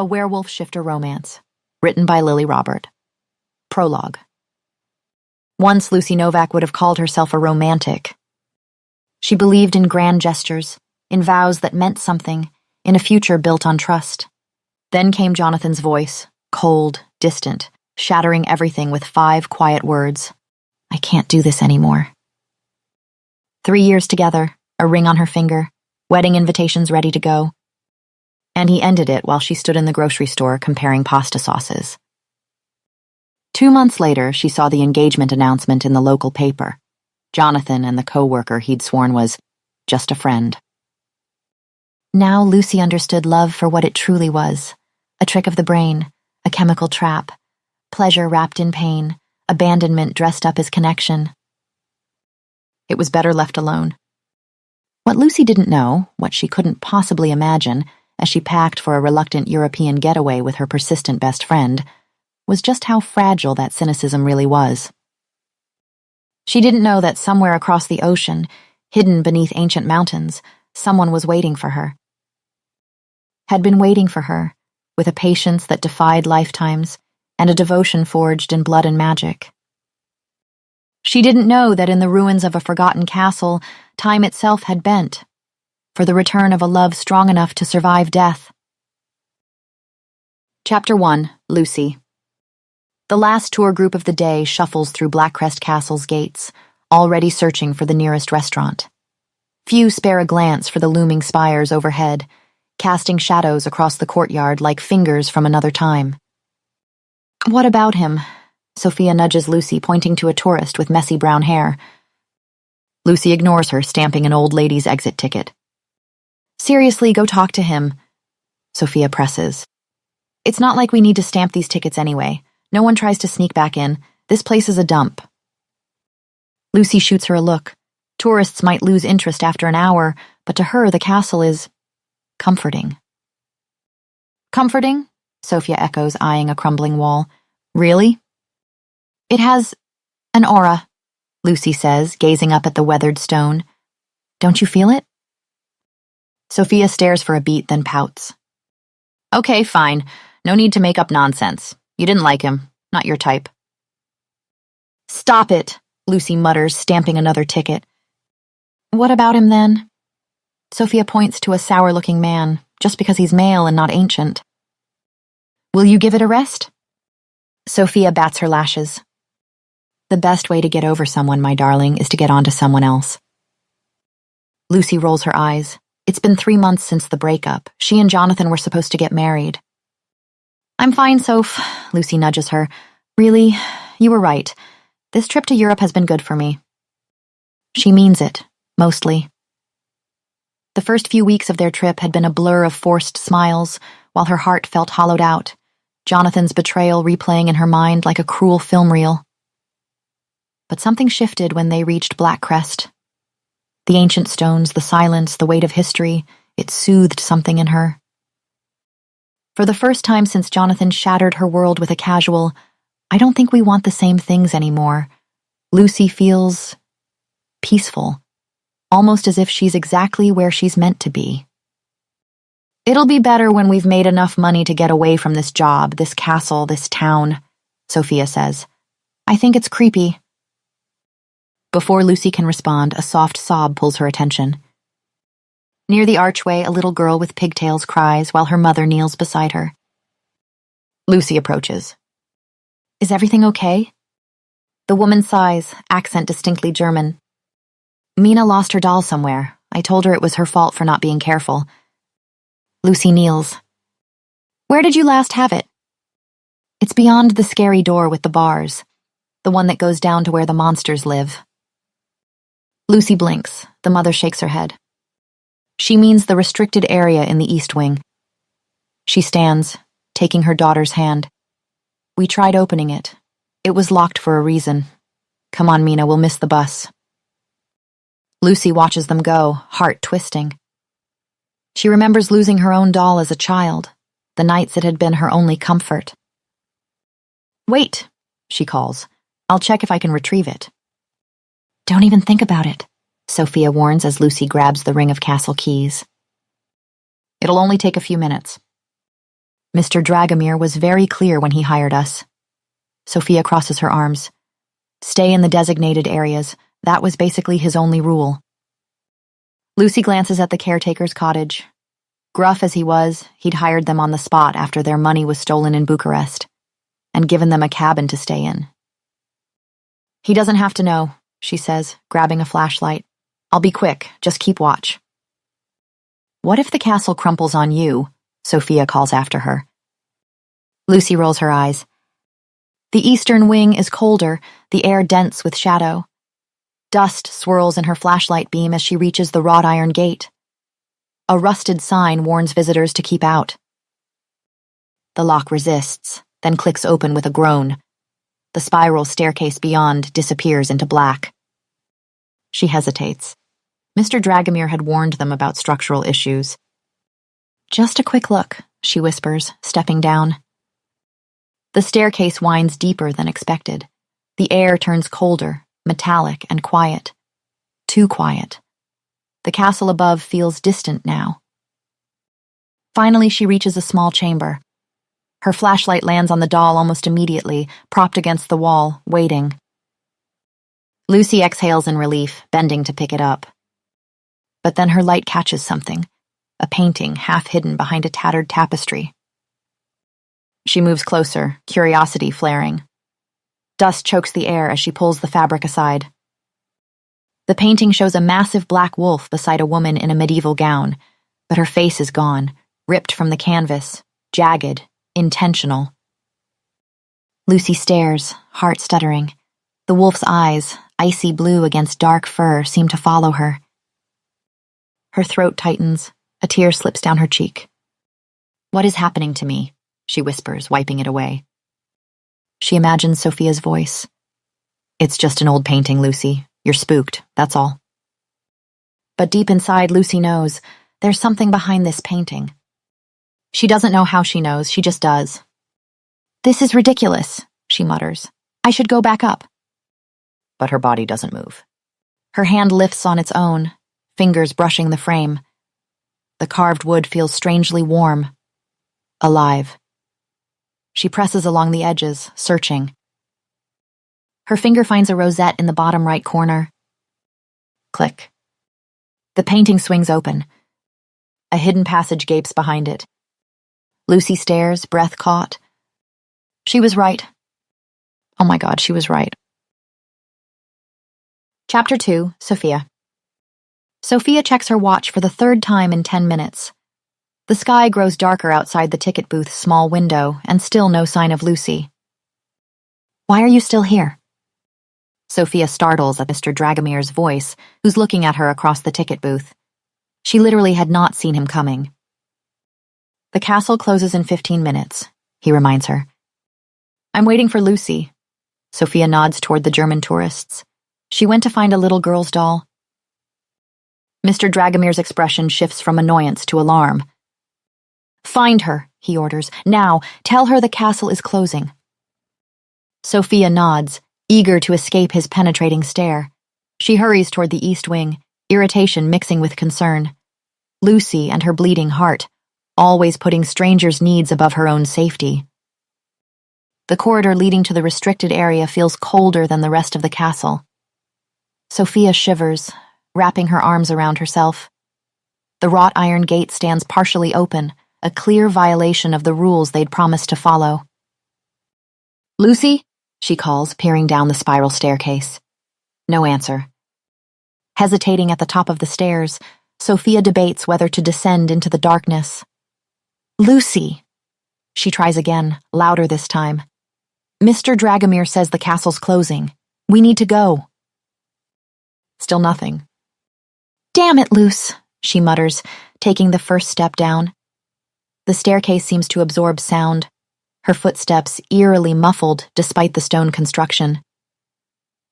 A Werewolf Shifter Romance, written by Lily Robert. Prologue. Once Lucy Novak would have called herself a romantic. She believed in grand gestures, in vows that meant something, in a future built on trust. Then came Jonathan's voice, cold, distant, shattering everything with 5 quiet words. I can't do this anymore. 3 years together, a ring on her finger, wedding invitations ready to go. And he ended it while she stood in the grocery store comparing pasta sauces. 2 months later, she saw the engagement announcement in the local paper. Jonathan and the co-worker he'd sworn was just a friend. Now Lucy understood love for what it truly was, a trick of the brain, a chemical trap, pleasure wrapped in pain, abandonment dressed up as connection. It was better left alone. What Lucy didn't know, what she couldn't possibly imagine, as she packed for a reluctant European getaway with her persistent best friend, was just how fragile that cynicism really was. She didn't know that somewhere across the ocean, hidden beneath ancient mountains, someone was waiting for her. Had been waiting for her, with a patience that defied lifetimes, and a devotion forged in blood and magic. She didn't know that in the ruins of a forgotten castle, time itself had bent, for the return of a love strong enough to survive death. Chapter 1, Lucy. The last tour group of the day shuffles through Blackcrest Castle's gates, already searching for the nearest restaurant. Few spare a glance for the looming spires overhead, casting shadows across the courtyard like fingers from another time. What about him? Sophia nudges Lucy, pointing to a tourist with messy brown hair. Lucy ignores her, stamping an old lady's exit ticket. Seriously, go talk to him, Sophia presses. It's not like we need to stamp these tickets anyway. No one tries to sneak back in. This place is a dump. Lucy shoots her a look. Tourists might lose interest after an hour, but to her the castle is comforting. Comforting? Sophia echoes, eyeing a crumbling wall. Really? It has an aura, Lucy says, gazing up at the weathered stone. Don't you feel it? Sophia stares for a beat, then pouts. Okay, fine. No need to make up nonsense. You didn't like him. Not your type. Stop it, Lucy mutters, stamping another ticket. What about him, then? Sophia points to a sour-looking man, just because he's male and not ancient. Will you give it a rest? Sophia bats her lashes. The best way to get over someone, my darling, is to get onto someone else. Lucy rolls her eyes. It's been 3 months since the breakup. She and Jonathan were supposed to get married. I'm fine, Soph, Lucy nudges her. Really, you were right. This trip to Europe has been good for me. She means it, mostly. The first few weeks of their trip had been a blur of forced smiles, while her heart felt hollowed out, Jonathan's betrayal replaying in her mind like a cruel film reel. But something shifted when they reached Blackcrest. The ancient stones, the silence, the weight of history, it soothed something in her. For the first time since Jonathan shattered her world with a casual, I don't think we want the same things anymore, Lucy feels peaceful, almost as if she's exactly where she's meant to be. It'll be better when we've made enough money to get away from this job, this castle, this town, Sophia says. I think it's creepy. Before Lucy can respond, a soft sob pulls her attention. Near the archway, a little girl with pigtails cries while her mother kneels beside her. Lucy approaches. Is everything okay? The woman sighs, accent distinctly German. Mina lost her doll somewhere. I told her it was her fault for not being careful. Lucy kneels. Where did you last have it? It's beyond the scary door with the bars, the one that goes down to where the monsters live. Lucy blinks. The mother shakes her head. She means the restricted area in the East Wing. She stands, taking her daughter's hand. We tried opening it. It was locked for a reason. Come on, Mina, we'll miss the bus. Lucy watches them go, heart twisting. She remembers losing her own doll as a child, the nights it had been her only comfort. Wait, she calls. I'll check if I can retrieve it. Don't even think about it, Sophia warns as Lucy grabs the ring of castle keys. It'll only take a few minutes. Mr. Dragomir was very clear when he hired us. Sophia crosses her arms. Stay in the designated areas. That was basically his only rule. Lucy glances at the caretaker's cottage. Gruff as he was, he'd hired them on the spot after their money was stolen in Bucharest, and given them a cabin to stay in. He doesn't have to know, she says, grabbing a flashlight. I'll be quick, just keep watch. What if the castle crumples on you? Sophia calls after her. Lucy rolls her eyes. The eastern wing is colder, the air dense with shadow. Dust swirls in her flashlight beam as she reaches the wrought iron gate. A rusted sign warns visitors to keep out. The lock resists, then clicks open with a groan. The spiral staircase beyond disappears into black. She hesitates. Mr. Dragomir had warned them about structural issues. Just a quick look, she whispers, stepping down. The staircase winds deeper than expected. The air turns colder, metallic, and quiet. Too quiet. The castle above feels distant now. Finally, she reaches a small chamber. Her flashlight lands on the doll almost immediately, propped against the wall, waiting. Lucy exhales in relief, bending to pick it up. But then her light catches something, a painting half hidden behind a tattered tapestry. She moves closer, curiosity flaring. Dust chokes the air as she pulls the fabric aside. The painting shows a massive black wolf beside a woman in a medieval gown, but her face is gone, ripped from the canvas, jagged, intentional. Lucy stares, heart stuttering. The wolf's eyes, icy blue against dark fur, seem to follow her. Her throat tightens, a tear slips down her cheek. What is happening to me? She whispers, wiping it away. She imagines Sophia's voice. It's just an old painting, Lucy. You're spooked, that's all. But deep inside, Lucy knows there's something behind this painting. She doesn't know how she knows, she just does. This is ridiculous, she mutters. I should go back up. But her body doesn't move. Her hand lifts on its own, fingers brushing the frame. The carved wood feels strangely warm, alive. She presses along the edges, searching. Her finger finds a rosette in the bottom right corner. Click. The painting swings open. A hidden passage gapes behind it. Lucy stares, breath caught. She was right. Oh my God, she was right. Chapter 2, Sophia. Sophia checks her watch for the third time in 10 minutes. The sky grows darker outside the ticket booth's small window, and still no sign of Lucy. Why are you still here? Sophia startles at Mr. Dragomir's voice, who's looking at her across the ticket booth. She literally had not seen him coming. The castle closes in 15 minutes, he reminds her. I'm waiting for Lucy. Sophia nods toward the German tourists. She went to find a little girl's doll. Mr. Dragomir's expression shifts from annoyance to alarm. Find her, he orders. Now, tell her the castle is closing. Sophia nods, eager to escape his penetrating stare. She hurries toward the east wing, irritation mixing with concern. Lucy and her bleeding heart, always putting strangers' needs above her own safety. The corridor leading to the restricted area feels colder than the rest of the castle. Sophia shivers, wrapping her arms around herself. The wrought iron gate stands partially open, a clear violation of the rules they'd promised to follow. Lucy? She calls, peering down the spiral staircase. No answer. Hesitating at the top of the stairs, Sophia debates whether to descend into the darkness. Lucy! She tries again, louder this time. Mr. Dragomir says the castle's closing. We need to go. Still nothing. Damn it, Luce, she mutters, taking the first step down. The staircase seems to absorb sound, her footsteps eerily muffled despite the stone construction.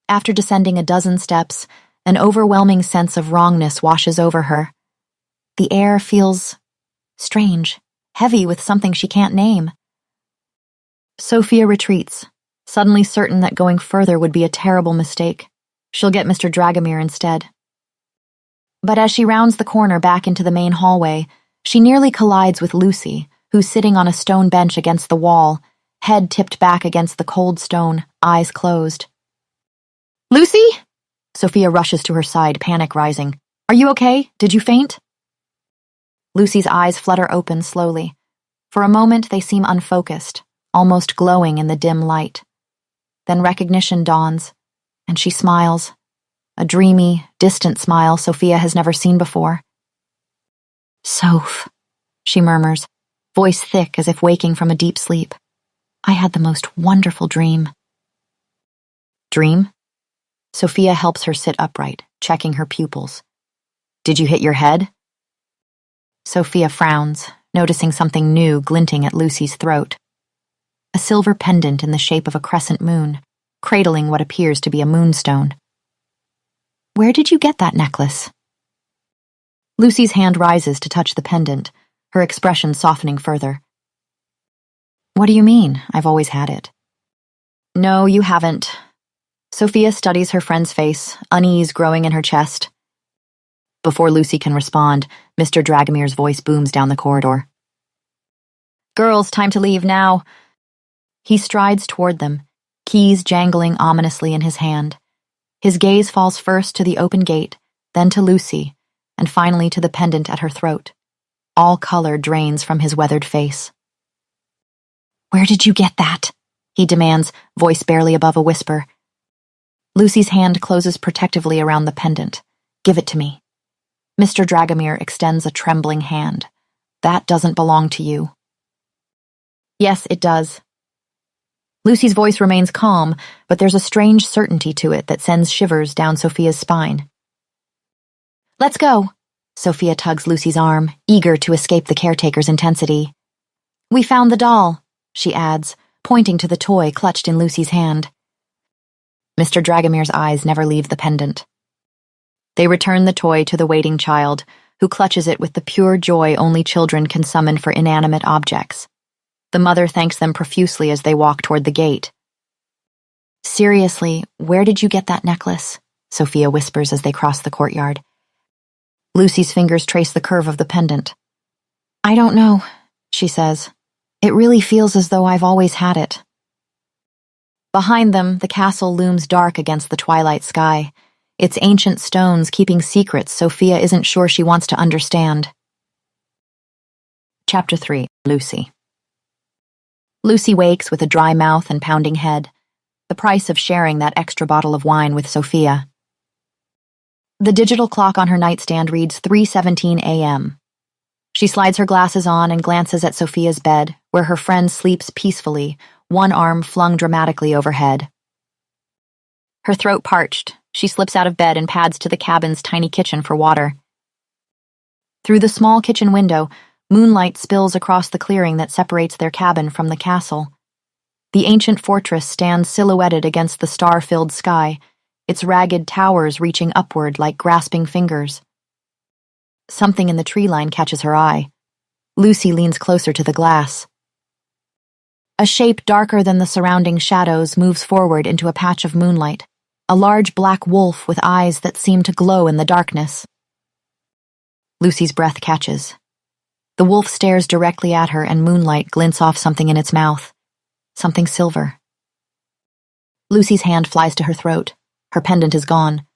After descending a dozen steps, an overwhelming sense of wrongness washes over her. The air feels strange, heavy with something she can't name. Sophia retreats, suddenly certain that going further would be a terrible mistake. She'll get Mr. Dragomir instead. But as she rounds the corner back into the main hallway, she nearly collides with Lucy, who's sitting on a stone bench against the wall, head tipped back against the cold stone, eyes closed. "Lucy?" Sophia rushes to her side, panic rising. "Are you okay? Did you faint?" Lucy's eyes flutter open slowly. For a moment they seem unfocused, almost glowing in the dim light. Then recognition dawns, and she smiles, a dreamy, distant smile Sophia has never seen before. "Soph," she murmurs, voice thick as if waking from a deep sleep. "I had the most wonderful dream." "Dream?" Sophia helps her sit upright, checking her pupils. "Did you hit your head?" Sophia frowns, noticing something new glinting at Lucy's throat. A silver pendant in the shape of a crescent moon, cradling what appears to be a moonstone. "Where did you get that necklace?" Lucy's hand rises to touch the pendant, her expression softening further. "What do you mean? I've always had it." "No, you haven't." Sophia studies her friend's face, unease growing in her chest. Before Lucy can respond, Mr. Dragomir's voice booms down the corridor. "Girls, time to leave now." He strides toward them, keys jangling ominously in his hand. His gaze falls first to the open gate, then to Lucy, and finally to the pendant at her throat. All color drains from his weathered face. "Where did you get that?" he demands, voice barely above a whisper. Lucy's hand closes protectively around the pendant. "Give it to me." Mr. Dragomir extends a trembling hand. "That doesn't belong to you." "Yes, it does." Lucy's voice remains calm, but there's a strange certainty to it that sends shivers down Sophia's spine. "Let's go." Sophia tugs Lucy's arm, eager to escape the caretaker's intensity. "We found the doll," she adds, pointing to the toy clutched in Lucy's hand. Mr. Dragomir's eyes never leave the pendant. They return the toy to the waiting child, who clutches it with the pure joy only children can summon for inanimate objects. The mother thanks them profusely as they walk toward the gate. "Seriously, where did you get that necklace?" Sophia whispers as they cross the courtyard. Lucy's fingers trace the curve of the pendant. "I don't know," she says. "It really feels as though I've always had it." Behind them, the castle looms dark against the twilight sky, its ancient stones keeping secrets Sophia isn't sure she wants to understand. Chapter 3. Lucy. Lucy wakes with a dry mouth and pounding head, the price of sharing that extra bottle of wine with Sophia. The digital clock on her nightstand reads 3:17 a.m. She slides her glasses on and glances at Sophia's bed, where her friend sleeps peacefully, one arm flung dramatically overhead. Her throat parched, she slips out of bed and pads to the cabin's tiny kitchen for water. Through the small kitchen window, moonlight spills across the clearing that separates their cabin from the castle. The ancient fortress stands silhouetted against the star-filled sky, its ragged towers reaching upward like grasping fingers. Something in the tree line catches her eye. Lucy leans closer to the glass. A shape darker than the surrounding shadows moves forward into a patch of moonlight, a large black wolf with eyes that seem to glow in the darkness. Lucy's breath catches. The wolf stares directly at her and moonlight glints off something in its mouth. Something silver. Lucy's hand flies to her throat. Her pendant is gone.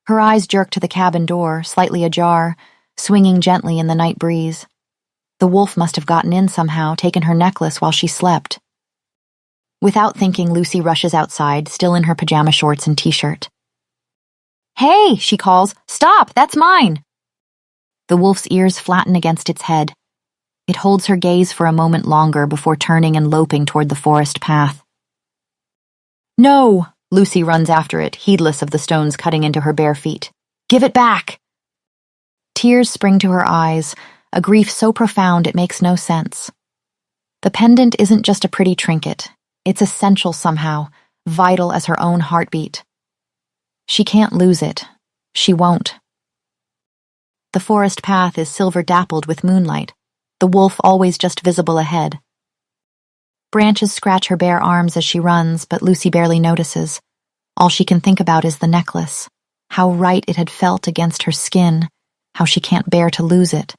Her eyes jerk to the cabin door, slightly ajar, swinging gently in the night breeze. The wolf must have gotten in somehow, taken her necklace while she slept. Without thinking, Lucy rushes outside, still in her pajama shorts and t-shirt. "Hey," she calls, "stop, that's mine!" The wolf's ears flatten against its head. It holds her gaze for a moment longer before turning and loping toward the forest path. "No!" Lucy runs after it, heedless of the stones cutting into her bare feet. "Give it back!" Tears spring to her eyes, a grief so profound it makes no sense. The pendant isn't just a pretty trinket. It's essential somehow, vital as her own heartbeat. She can't lose it. She won't. The forest path is silver-dappled with moonlight, the wolf always just visible ahead. Branches scratch her bare arms as she runs, but Lucy barely notices. All she can think about is the necklace, how right it had felt against her skin, how she can't bear to lose it.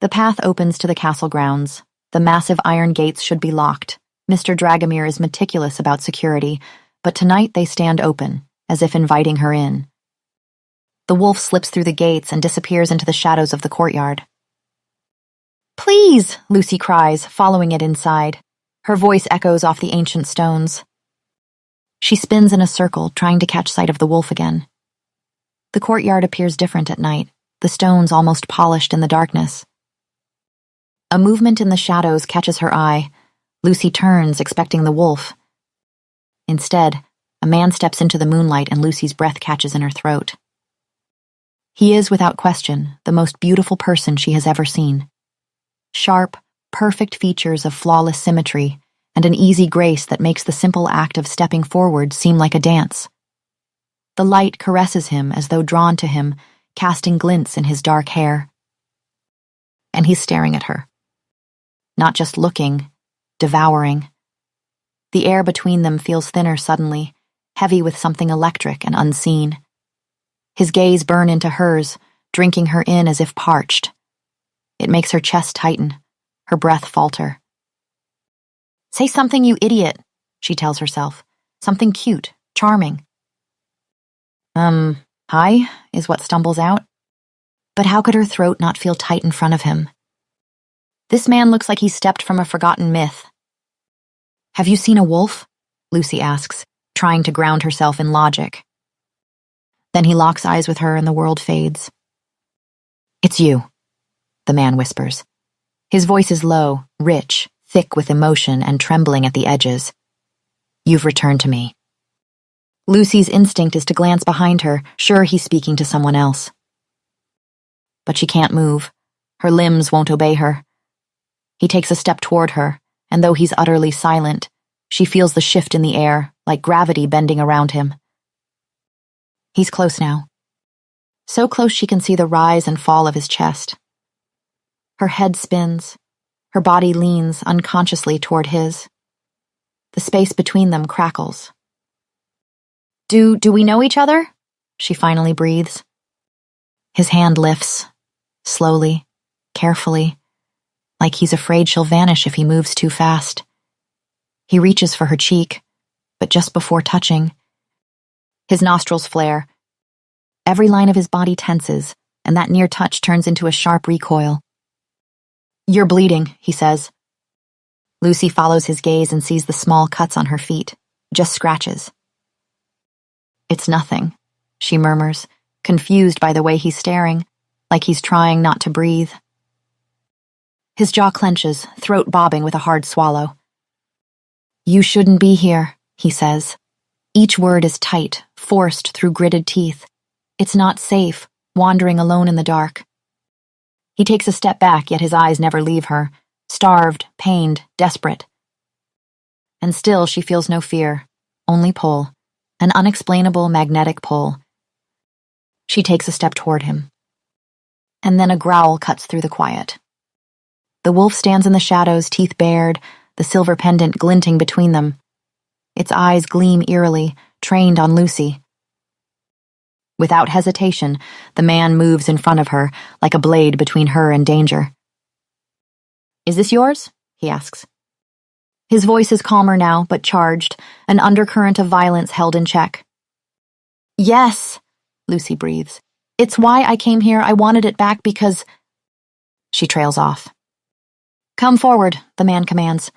The path opens to the castle grounds. The massive iron gates should be locked. Mr. Dragomir is meticulous about security, but tonight they stand open, as if inviting her in. The wolf slips through the gates and disappears into the shadows of the courtyard. "Please!" Lucy cries, following it inside. Her voice echoes off the ancient stones. She spins in a circle, trying to catch sight of the wolf again. The courtyard appears different at night, the stones almost polished in the darkness. A movement in the shadows catches her eye. Lucy turns, expecting the wolf. Instead, a man steps into the moonlight and Lucy's breath catches in her throat. He is, without question, the most beautiful person she has ever seen. Sharp, perfect features of flawless symmetry and an easy grace that makes the simple act of stepping forward seem like a dance. The light caresses him as though drawn to him, casting glints in his dark hair. And he's staring at her. Not just looking, devouring. The air between them feels thinner suddenly, heavy with something electric and unseen. His gaze burns into hers, drinking her in as if parched. It makes her chest tighten, her breath falter. "Say something, you idiot," she tells herself. Something cute, charming. Hi, is what stumbles out. But how could her throat not feel tight in front of him? This man looks like he stepped from a forgotten myth. "Have you seen a wolf?" Lucy asks, trying to ground herself in logic. Then he locks eyes with her and the world fades. "It's you," the man whispers. His voice is low, rich, thick with emotion and trembling at the edges. "You've returned to me." Lucy's instinct is to glance behind her, sure he's speaking to someone else. But she can't move. Her limbs won't obey her. He takes a step toward her, and though he's utterly silent, she feels the shift in the air, like gravity bending around him. He's close now. So close she can see the rise and fall of his chest. Her head spins. Her body leans unconsciously toward his. The space between them crackles. Do we know each other?" she finally breathes. His hand lifts, slowly, carefully, like he's afraid she'll vanish if he moves too fast. He reaches for her cheek, but just before touching, his nostrils flare. Every line of his body tenses, and that near touch turns into a sharp recoil. "You're bleeding," he says. Lucy follows his gaze and sees the small cuts on her feet, just scratches. "It's nothing," she murmurs, confused by the way he's staring, like he's trying not to breathe. His jaw clenches, throat bobbing with a hard swallow. "You shouldn't be here," he says. Each word is tight, forced through gritted teeth. It's not safe, wandering alone in the dark. He takes a step back, yet his eyes never leave her, starved, pained, desperate. And still she feels no fear, only pull, an unexplainable magnetic pull. She takes a step toward him. And then a growl cuts through the quiet. The wolf stands in the shadows, teeth bared, the silver pendant glinting between them. Its eyes gleam eerily, trained on Lucy. Without hesitation, the man moves in front of her, like a blade between her and danger. "Is this yours?" he asks. His voice is calmer now, but charged, an undercurrent of violence held in check. "Yes," Lucy breathes. "It's why I came here. I wanted it back because—" She trails off. "Come forward," the man commands.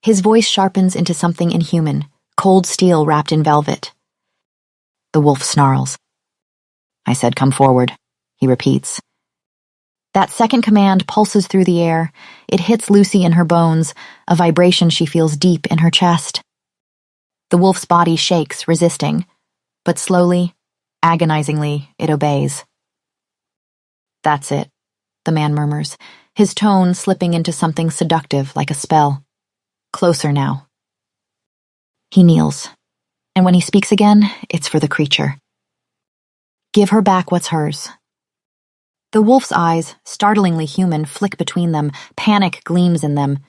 His voice sharpens into something inhuman, cold steel wrapped in velvet. The wolf snarls. "I said come forward," he repeats. That second command pulses through the air. It hits Lucy in her bones, a vibration she feels deep in her chest. The wolf's body shakes, resisting, but slowly, agonizingly, it obeys. "That's it," the man murmurs, his tone slipping into something seductive like a spell. Closer now. He kneels, and when he speaks again, it's for the creature. "Give her back what's hers." The wolf's eyes, startlingly human, flick between them, panic gleams in them.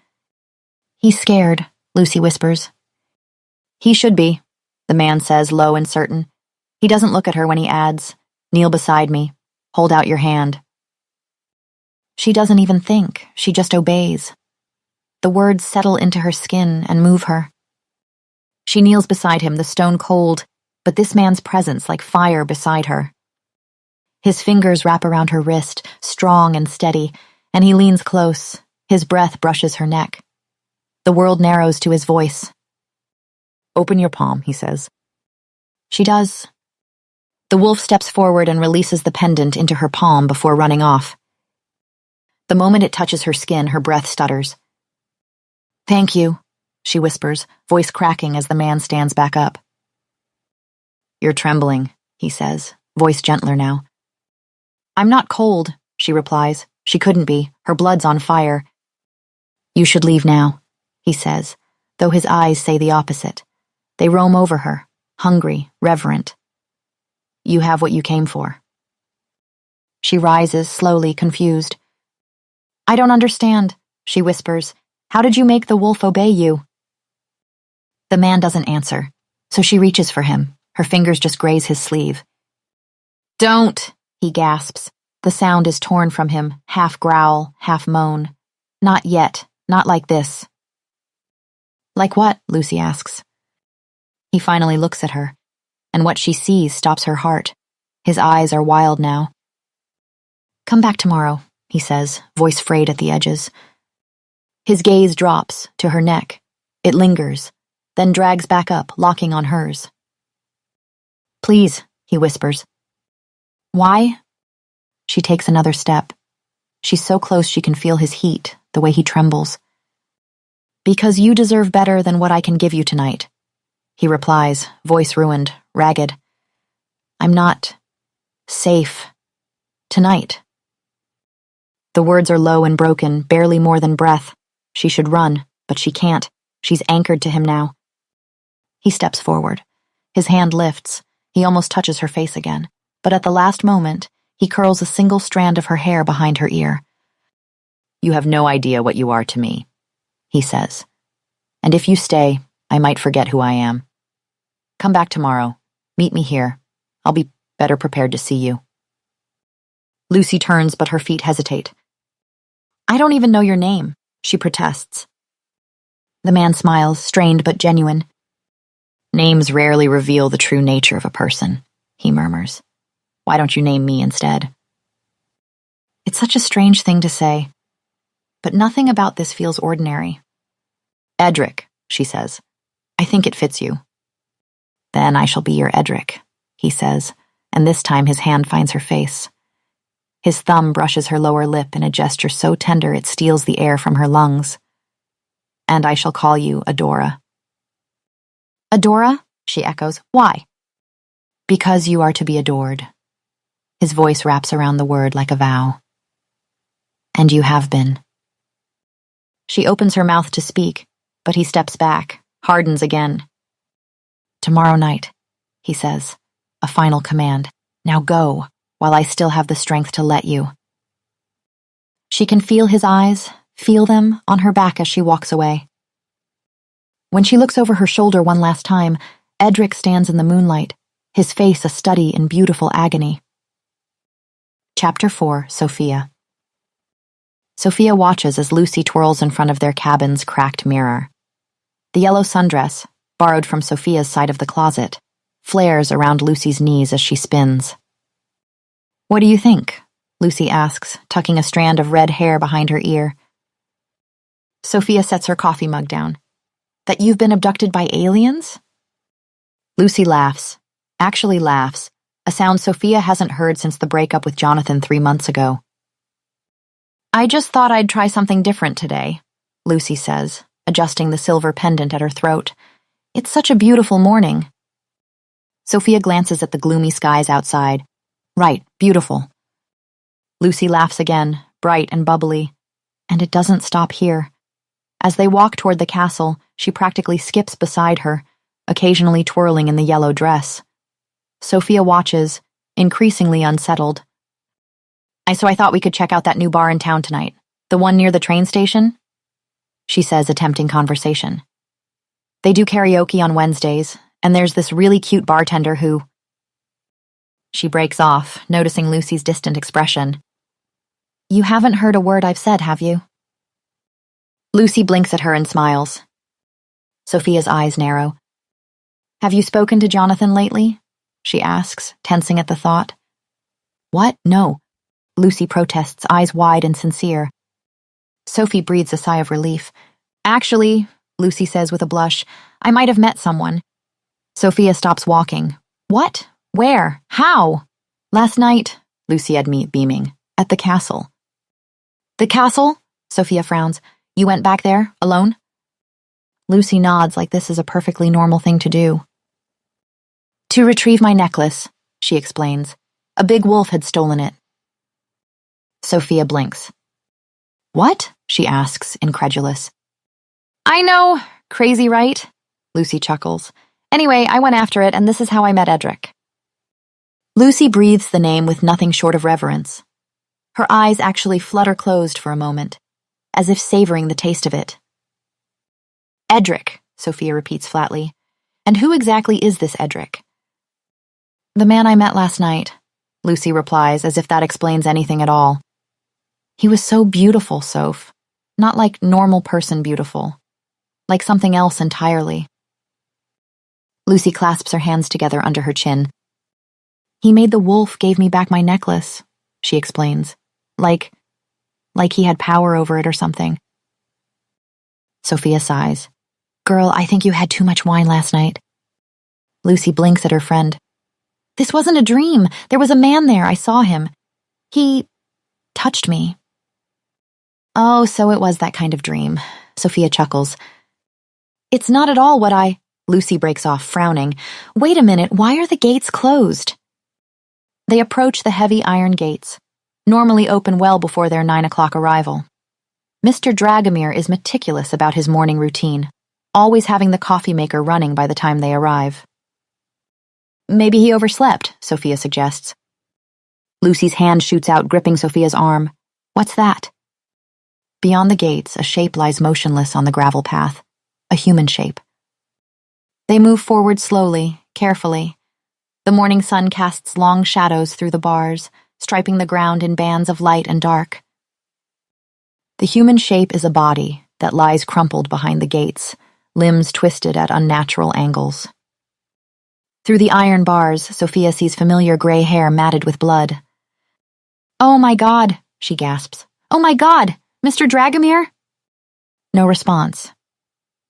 "He's scared," Lucy whispers. "He should be," the man says, low and certain. He doesn't look at her when he adds, "Kneel beside me. Hold out your hand." She doesn't even think, she just obeys. The words settle into her skin and move her. She kneels beside him, the stone cold, but this man's presence like fire beside her. His fingers wrap around her wrist, strong and steady, and he leans close. His breath brushes her neck. The world narrows to his voice. "Open your palm," he says. She does. The wolf steps forward and releases the pendant into her palm before running off. The moment it touches her skin, her breath stutters. "Thank you," she whispers, voice cracking as the man stands back up. "You're trembling," he says, voice gentler now. "I'm not cold," she replies. She couldn't be. Her blood's on fire. "You should leave now," he says, though his eyes say the opposite. They roam over her, hungry, reverent. "You have what you came for." She rises, slowly, confused. "I don't understand," she whispers. "How did you make the wolf obey you?" The man doesn't answer, so she reaches for him. Her fingers just graze his sleeve. "Don't," he gasps. The sound is torn from him, half growl, half moan. "Not yet, not like this." "Like what?" Lucy asks. He finally looks at her, and what she sees stops her heart. His eyes are wild now. "Come back tomorrow," he says, voice frayed at the edges. His gaze drops to her neck. It lingers, then drags back up, locking on hers. "Please," he whispers. "Why?" She takes another step. She's so close she can feel his heat, the way he trembles. "Because you deserve better than what I can give you tonight," he replies, voice ruined, ragged. "I'm not safe tonight." The words are low and broken, barely more than breath. She should run, but she can't. She's anchored to him now. He steps forward. His hand lifts. He almost touches her face again, but at the last moment, he curls a single strand of her hair behind her ear. "You have no idea what you are to me," he says. "And if you stay, I might forget who I am. Come back tomorrow. Meet me here. I'll be better prepared to see you." Lucy turns, but her feet hesitate. "I don't even know your name," she protests. The man smiles, strained but genuine. "Names rarely reveal the true nature of a person," he murmurs. "Why don't you name me instead?" It's such a strange thing to say, but nothing about this feels ordinary. "Edric," she says. "I think it fits you." "Then I shall be your Edric," he says, and this time his hand finds her face. His thumb brushes her lower lip in a gesture so tender it steals the air from her lungs. "And I shall call you Adora." "Adora?" she echoes. "Why?" "Because you are to be adored." His voice wraps around the word like a vow. "And you have been." She opens her mouth to speak, but he steps back, hardens again. "Tomorrow night," he says, a final command. "Now go, while I still have the strength to let you." She can feel his eyes, feel them on her back as she walks away. When she looks over her shoulder one last time, Edric stands in the moonlight, his face a study in beautiful agony. Chapter 4, Sophia. Sophia watches as Lucy twirls in front of their cabin's cracked mirror. The yellow sundress, borrowed from Sophia's side of the closet, flares around Lucy's knees as she spins. "What do you think?" Lucy asks, tucking a strand of red hair behind her ear. Sophia sets her coffee mug down. "That you've been abducted by aliens?" Lucy laughs, actually laughs, a sound Sophia hasn't heard since the breakup with Jonathan 3 months ago. "I just thought I'd try something different today," Lucy says, adjusting the silver pendant at her throat. "It's such a beautiful morning." Sophia glances at the gloomy skies outside. "Right, beautiful." Lucy laughs again, bright and bubbly. And it doesn't stop here. As they walk toward the castle, she practically skips beside her, occasionally twirling in the yellow dress. Sophia watches, increasingly unsettled. So I thought we could check out that new bar in town tonight, the one near the train station," she says, attempting conversation. "They do karaoke on Wednesdays, and there's this really cute bartender who—" She breaks off, noticing Lucy's distant expression. You haven't heard a word I've said, have you? Lucy blinks at her and smiles. Sophia's eyes narrow. Have you spoken to Jonathan lately? She asks, tensing at the thought. What? No. Lucy protests, eyes wide and sincere. Sophie breathes a sigh of relief. Actually, Lucy says with a blush, I might have met someone. Sophia stops walking. What? Where? How? Last night, Lucy admits, beaming, at the castle. The castle? Sophia frowns. You went back there, alone? Lucy nods like this is a perfectly normal thing to do. To retrieve my necklace, she explains. A big wolf had stolen it. Sophia blinks. What? She asks, incredulous. I know. Crazy, right? Lucy chuckles. Anyway, I went after it, and this is how I met Edric. Lucy breathes the name with nothing short of reverence. Her eyes actually flutter closed for a moment, as if savoring the taste of it. Edric, Sophia repeats flatly. And who exactly is this Edric? The man I met last night, Lucy replies, as if that explains anything at all. He was so beautiful, Soph. Not like normal person beautiful. Like something else entirely. Lucy clasps her hands together under her chin. He made the wolf gave me back my necklace, she explains. Like he had power over it or something. Sophia sighs. Girl, I think you had too much wine last night. Lucy blinks at her friend. This wasn't a dream. There was a man there. I saw him. He touched me. Oh, so it was that kind of dream. Sophia chuckles. It's not at all what I... Lucy breaks off, frowning. Wait a minute, why are the gates closed? They approach the heavy iron gates, normally open well before their 9 o'clock arrival. Mr. Dragomir is meticulous about his morning routine, always having the coffee maker running by the time they arrive. Maybe he overslept, Sophia suggests. Lucy's hand shoots out, gripping Sophia's arm. What's that? Beyond the gates, a shape lies motionless on the gravel path, a human shape. They move forward slowly, carefully. The morning sun casts long shadows through the bars, striping the ground in bands of light and dark. The human shape is a body that lies crumpled behind the gates, limbs twisted at unnatural angles. Through the iron bars, Sophia sees familiar gray hair matted with blood. Oh my God, she gasps. Oh my God, Mr. Dragomir? No response.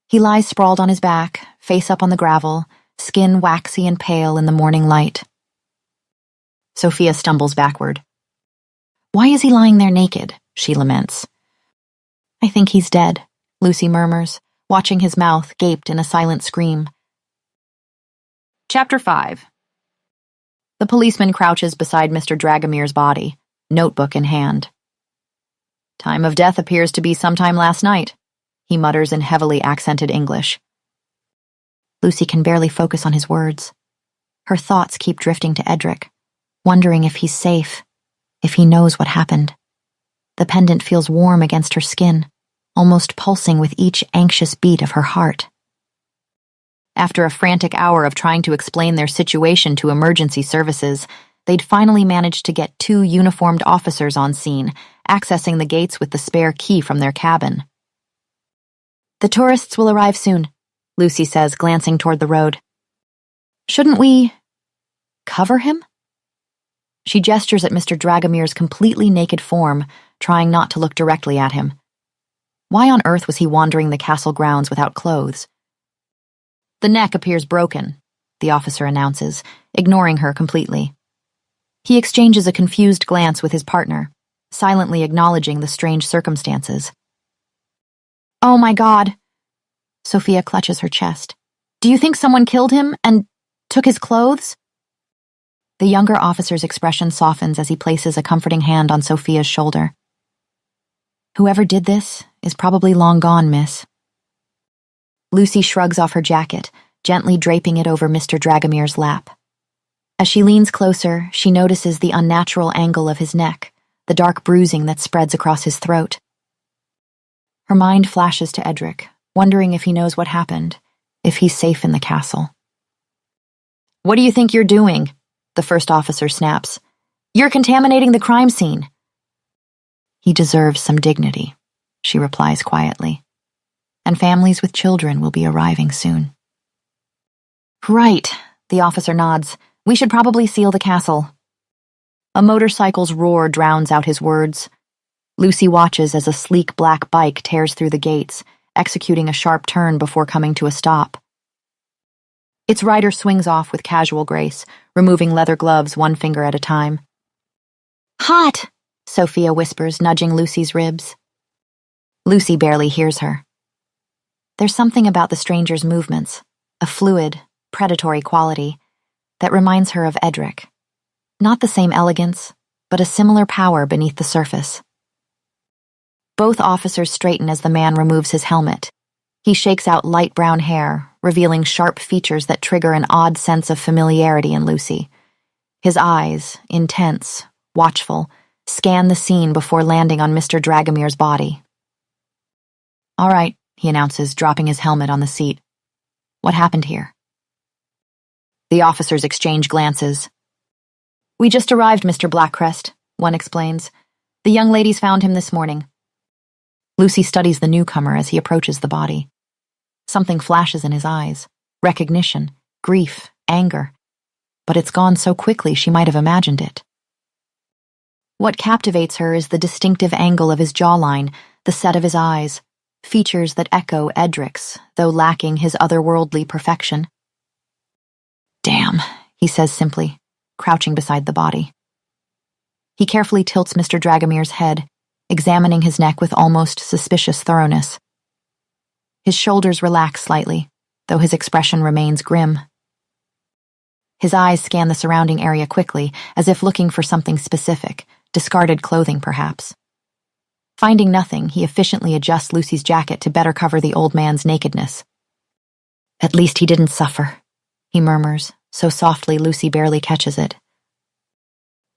He lies sprawled on his back, face up on the gravel, skin waxy and pale in the morning light. Sophia stumbles backward. Why is he lying there naked? She laments. I think he's dead, Lucy murmurs, watching his mouth gaped in a silent scream. Chapter 5. The policeman crouches beside Mr. Dragomir's body, notebook in hand. Time of death appears to be sometime last night, he mutters in heavily accented English. Lucy can barely focus on his words. Her thoughts keep drifting to Edric, wondering if he's safe, if he knows what happened. The pendant feels warm against her skin, almost pulsing with each anxious beat of her heart. After a frantic hour of trying to explain their situation to emergency services, they'd finally managed to get 2 uniformed officers on scene, accessing the gates with the spare key from their cabin. The tourists will arrive soon, Lucy says, glancing toward the road. Shouldn't we... cover him? She gestures at Mr. Dragomir's completely naked form, trying not to look directly at him. Why on earth was he wandering the castle grounds without clothes? The neck appears broken, the officer announces, ignoring her completely. He exchanges a confused glance with his partner, silently acknowledging the strange circumstances. Oh my God. Sophia clutches her chest. Do you think someone killed him and took his clothes? The younger officer's expression softens as he places a comforting hand on Sophia's shoulder. Whoever did this is probably long gone, miss. Lucy shrugs off her jacket, gently draping it over Mr. Dragomir's lap. As she leans closer, she notices the unnatural angle of his neck, the dark bruising that spreads across his throat. Her mind flashes to Edric, wondering if he knows what happened, if he's safe in the castle. What do you think you're doing? The first officer snaps. You're contaminating the crime scene. He deserves some dignity, she replies quietly. And families with children will be arriving soon. Right, the officer nods. We should probably seal the castle. A motorcycle's roar drowns out his words. Lucy watches as a sleek black bike tears through the gates, executing a sharp turn before coming to a stop. Its rider swings off with casual grace, removing leather gloves one finger at a time. Hot, Sophia whispers, nudging Lucy's ribs. Lucy barely hears her. There's something about the stranger's movements, a fluid, predatory quality, that reminds her of Edric. Not the same elegance, but a similar power beneath the surface. Both officers straighten as the man removes his helmet. He shakes out light brown hair, revealing sharp features that trigger an odd sense of familiarity in Lucy. His eyes, intense, watchful, scan the scene before landing on Mr. Dragomir's body. All right, he announces, dropping his helmet on the seat. What happened here? The officers exchange glances. We just arrived, Mr. Blackcrest, one explains. The young ladies found him this morning. Lucy studies the newcomer as he approaches the body. Something flashes in his eyes. Recognition, grief, anger. But it's gone so quickly she might have imagined it. What captivates her is the distinctive angle of his jawline, the set of his eyes, features that echo Edric's, though lacking his otherworldly perfection. Damn, he says simply, crouching beside the body. He carefully tilts Mr. Dragomir's head, examining his neck with almost suspicious thoroughness. His shoulders relax slightly, though his expression remains grim. His eyes scan the surrounding area quickly, as if looking for something specific, discarded clothing perhaps. Finding nothing, he efficiently adjusts Lucy's jacket to better cover the old man's nakedness. At least he didn't suffer, he murmurs, so softly Lucy barely catches it.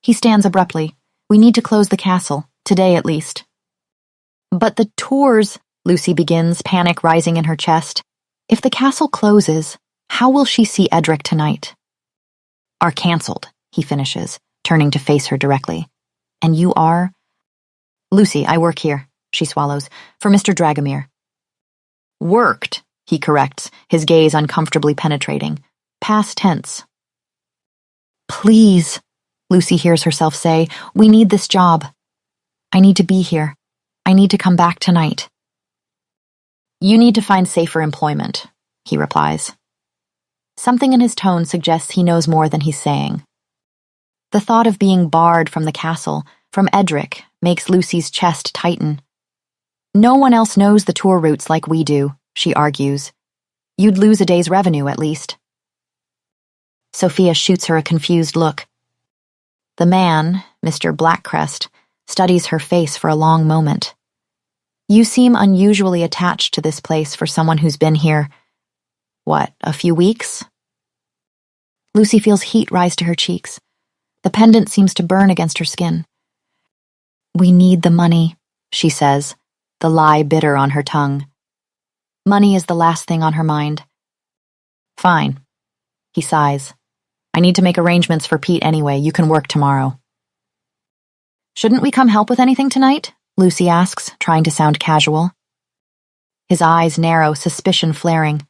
He stands abruptly. We need to close the castle, today at least. But the tours, Lucy begins, panic rising in her chest. If the castle closes, how will she see Edric tonight? Are cancelled, he finishes, turning to face her directly. And you are? Lucy, I work here, she swallows, for Mr. Dragomir. Worked, he corrects, his gaze uncomfortably penetrating. Past tense. Please, Lucy hears herself say, we need this job. I need to be here. I need to come back tonight. You need to find safer employment, he replies. Something in his tone suggests he knows more than he's saying. The thought of being barred from the castle, from Edric, makes Lucy's chest tighten. No one else knows the tour routes like we do, she argues. You'd lose a day's revenue at least. Sophia shoots her a confused look. The man, Mr. Blackcrest, studies her face for a long moment. You seem unusually attached to this place for someone who's been here, a few weeks? Lucy feels heat rise to her cheeks. The pendant seems to burn against her skin. We need the money, she says, the lie bitter on her tongue. Money is the last thing on her mind. Fine, he sighs. I need to make arrangements for Pete anyway. You can work tomorrow. Shouldn't we come help with anything tonight? Lucy asks, trying to sound casual. His eyes narrow, suspicion flaring.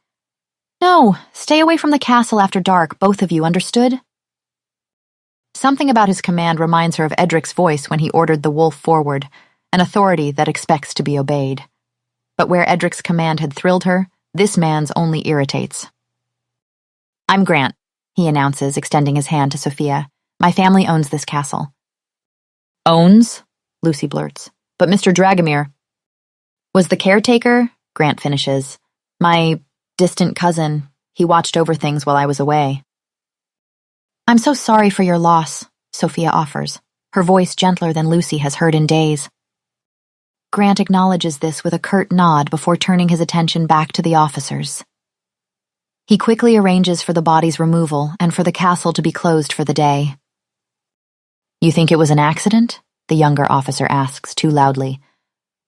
No, stay away from the castle after dark, both of you, understood? Something about his command reminds her of Edric's voice when he ordered the wolf forward, an authority that expects to be obeyed. But where Edric's command had thrilled her, this man's only irritates. I'm Grant, he announces, extending his hand to Sophia. My family owns this castle. Owns? Lucy blurts. But Mr. Dragomir was the caretaker, Grant finishes. My distant cousin. He watched over things while I was away. I'm so sorry for your loss, Sophia offers, her voice gentler than Lucy has heard in days. Grant acknowledges this with a curt nod before turning his attention back to the officers. He quickly arranges for the body's removal and for the castle to be closed for the day. You think it was an accident? The younger officer asks too loudly.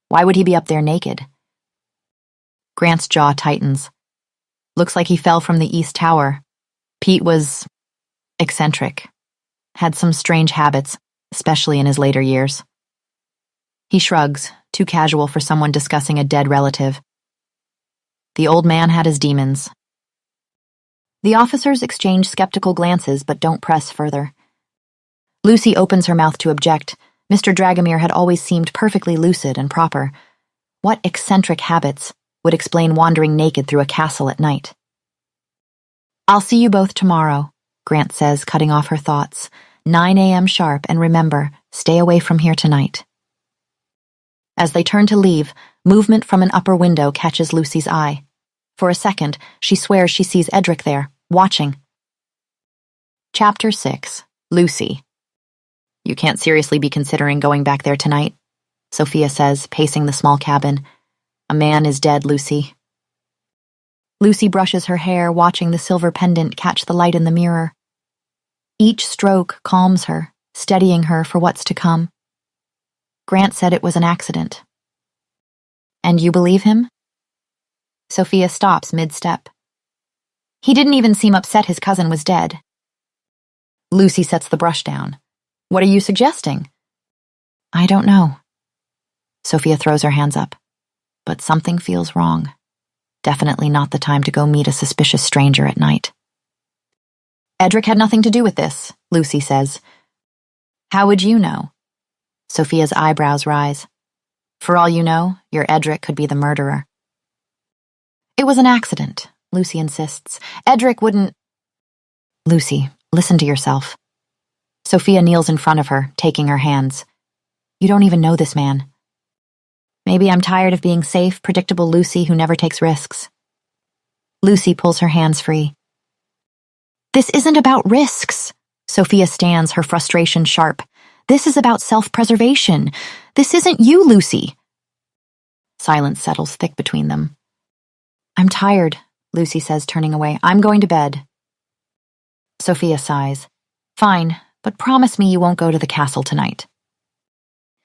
Why would he be up there naked? Grant's jaw tightens. Looks like he fell from the East Tower. Pete was eccentric. Had some strange habits, especially in his later years. He shrugs, too casual for someone discussing a dead relative. The old man had his demons. The officers exchange skeptical glances but don't press further. Lucy opens her mouth to object. Mr. Dragomir had always seemed perfectly lucid and proper. What eccentric habits would explain wandering naked through a castle at night? "I'll see you both tomorrow," Grant says, cutting off her thoughts. 9 a.m. sharp, and remember, stay away from here tonight. As they turn to leave, movement from an upper window catches Lucy's eye. For a second, she swears she sees Edric there, watching. Chapter 6. Lucy. "You can't seriously be considering going back there tonight," Sophia says, pacing the small cabin. "A man is dead, Lucy." Lucy brushes her hair, watching the silver pendant catch the light in the mirror. Each stroke calms her, steadying her for what's to come. Grant said it was an accident. "And you believe him?" Sophia stops mid-step. "He didn't even seem upset his cousin was dead." Lucy sets the brush down. "What are you suggesting?" "I don't know." Sophia throws her hands up. But something feels wrong. Definitely not the time to go meet a suspicious stranger at night. "Edric had nothing to do with this," Lucy says. "How would you know?" Sophia's eyebrows rise. "For all you know, your Edric could be the murderer." "It was an accident," Lucy insists. "Edric wouldn't—" "Lucy, listen to yourself." Sophia kneels in front of her, taking her hands. "You don't even know this man." "Maybe I'm tired of being safe, predictable Lucy who never takes risks." Lucy pulls her hands free. "This isn't about risks." Sophia stands, her frustration sharp. "This is about self-preservation. This isn't you, Lucy." Silence settles thick between them. "I'm tired," Lucy says, turning away. "I'm going to bed." Sophia sighs. "Fine, but promise me you won't go to the castle tonight."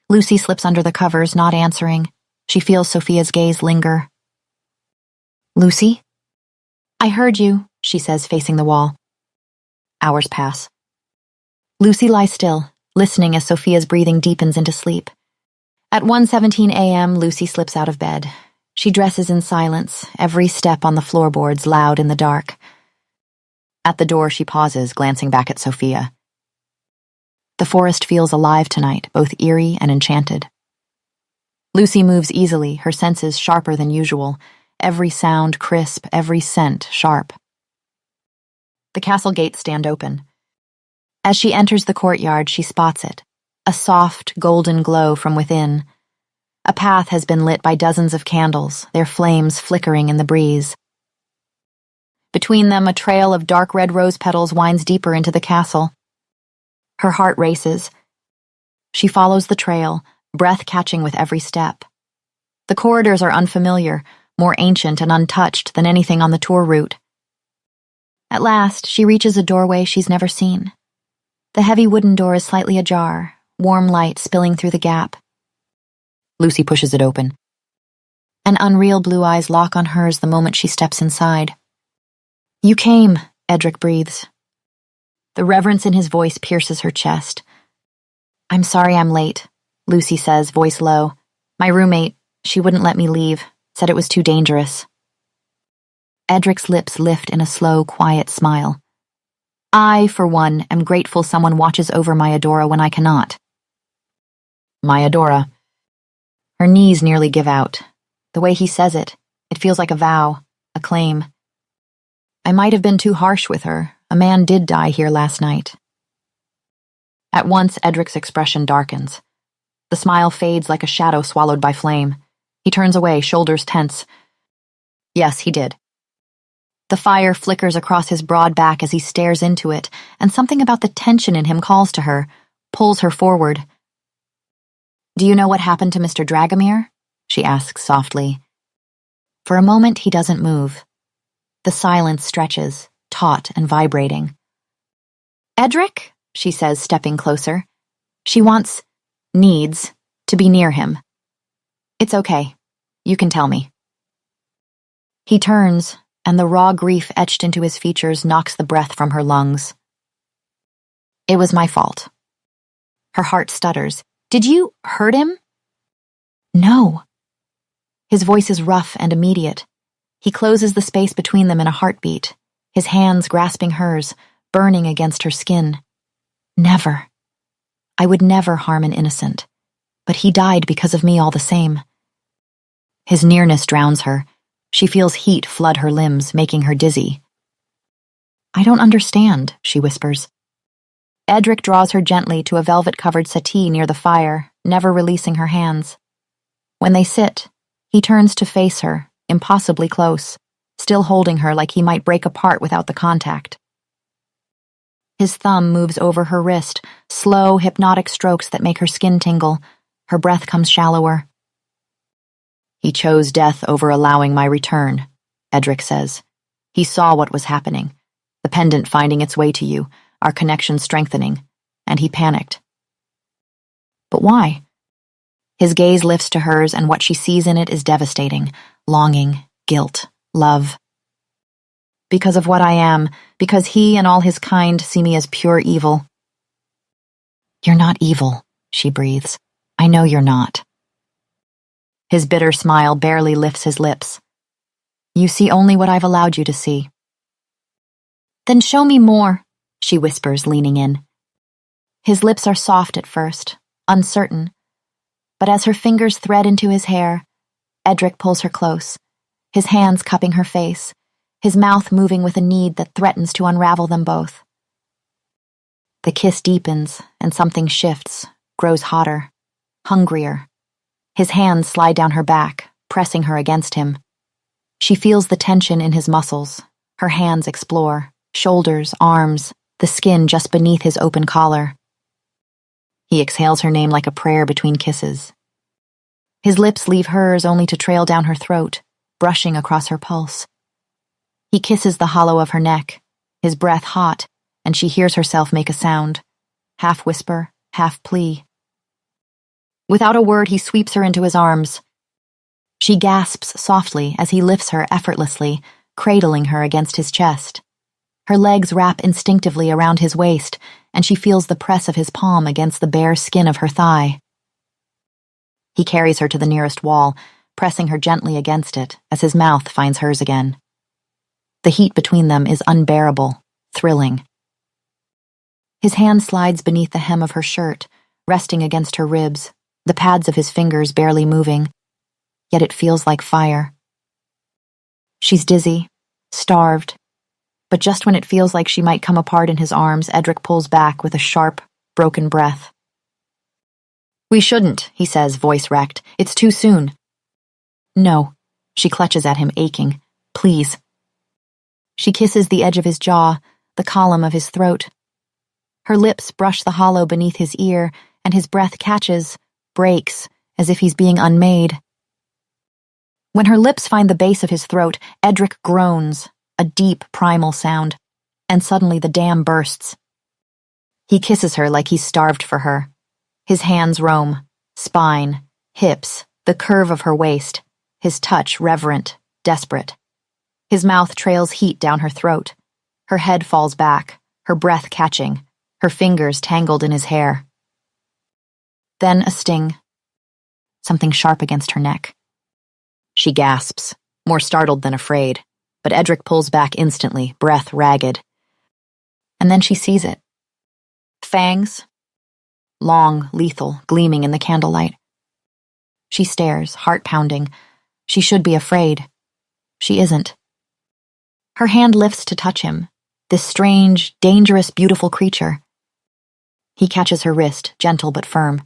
Lucy slips under the covers, not answering. She feels Sophia's gaze linger. "Lucy?" "I heard you," she says, facing the wall. Hours pass. Lucy lies still, listening as Sophia's breathing deepens into sleep. At 1:17 a.m., Lucy slips out of bed. She dresses in silence, every step on the floorboards loud in the dark. At the door, she pauses, glancing back at Sophia. The forest feels alive tonight, both eerie and enchanted. Lucy moves easily, her senses sharper than usual, every sound crisp, every scent sharp. The castle gates stand open. As she enters the courtyard, she spots it, a soft, golden glow from within. A path has been lit by dozens of candles, their flames flickering in the breeze. Between them, a trail of dark red rose petals winds deeper into the castle. Her heart races. She follows the trail, breath catching with every step. The corridors are unfamiliar, more ancient and untouched than anything on the tour route. At last, she reaches a doorway she's never seen. The heavy wooden door is slightly ajar, warm light spilling through the gap. Lucy pushes it open. An unreal blue eyes lock on hers the moment she steps inside. "You came," Edric breathes. The reverence in his voice pierces her chest. "I'm sorry I'm late," Lucy says, voice low. "My roommate, she wouldn't let me leave, said it was too dangerous." Edric's lips lift in a slow, quiet smile. "I, for one, am grateful someone watches over my Adora when I cannot." My Adora. Her knees nearly give out. The way he says it feels like a vow, a claim. I might have been too harsh with her. A man did die here last night. At once, Edric's expression darkens. The smile fades like a shadow swallowed by flame. He turns away, shoulders tense. Yes, he did. The fire flickers across his broad back as he stares into it, and something about the tension in him calls to her, pulls her forward. "Do you know what happened to Mr. Dragomir?" she asks softly. For a moment, he doesn't move. The silence stretches, taut and vibrating. "Edric?" she says, stepping closer. She needs, to be near him. "It's okay. You can tell me." He turns, and the raw grief etched into his features knocks the breath from her lungs. "It was my fault." Her heart stutters. "Did you hurt him?" No. His voice is rough and immediate. He closes the space between them in a heartbeat, his hands grasping hers, burning against her skin. Never. I would never harm an innocent, but he died because of me all the same. His nearness drowns her. She feels heat flood her limbs, making her dizzy. I don't understand, she whispers. Edric draws her gently to a velvet-covered settee near the fire, never releasing her hands. When they sit, he turns to face her, impossibly close, still holding her like he might break apart without the contact. His thumb moves over her wrist, slow, hypnotic strokes that make her skin tingle. Her breath comes shallower. He chose death over allowing my return, Edric says. He saw what was happening, the pendant finding its way to you, our connection strengthening, and he panicked. But why? His gaze lifts to hers, and what she sees in it is devastating. Longing, guilt, love. Because of what I am, because he and all his kind see me as pure evil. You're not evil, she breathes. I know you're not. His bitter smile barely lifts his lips. You see only what I've allowed you to see. Then show me more, she whispers, leaning in. His lips are soft at first, uncertain, but as her fingers thread into his hair, Edric pulls her close, his hands cupping her face, his mouth moving with a need that threatens to unravel them both. The kiss deepens, and something shifts, grows hotter, hungrier. His hands slide down her back, pressing her against him. She feels the tension in his muscles. Her hands explore, shoulders, arms, the skin just beneath his open collar. He exhales her name like a prayer between kisses. His lips leave hers only to trail down her throat, brushing across her pulse. He kisses the hollow of her neck, his breath hot, and she hears herself make a sound, half whisper, half plea. Without a word, he sweeps her into his arms. She gasps softly as he lifts her effortlessly, cradling her against his chest. Her legs wrap instinctively around his waist, and she feels the press of his palm against the bare skin of her thigh. He carries her to the nearest wall, pressing her gently against it as his mouth finds hers again. The heat between them is unbearable, thrilling. His hand slides beneath the hem of her shirt, resting against her ribs, the pads of his fingers barely moving, yet it feels like fire. She's dizzy, starved, but just when it feels like she might come apart in his arms, Edric pulls back with a sharp, broken breath. We shouldn't, he says, voice wrecked. It's too soon. No, she clutches at him, aching. Please. She kisses the edge of his jaw, the column of his throat. Her lips brush the hollow beneath his ear, and his breath catches, breaks, as if he's being unmade. When her lips find the base of his throat, Edric groans, a deep, primal sound, and suddenly the dam bursts. He kisses her like he's starved for her. His hands roam, spine, hips, the curve of her waist, his touch reverent, desperate. His mouth trails heat down her throat. Her head falls back, her breath catching, her fingers tangled in his hair. Then a sting. Something sharp against her neck. She gasps, more startled than afraid, but Edric pulls back instantly, breath ragged. And then she sees it. Fangs. Long, lethal, gleaming in the candlelight. She stares, heart pounding. She should be afraid. She isn't. Her hand lifts to touch him, this strange, dangerous, beautiful creature. He catches her wrist, gentle but firm.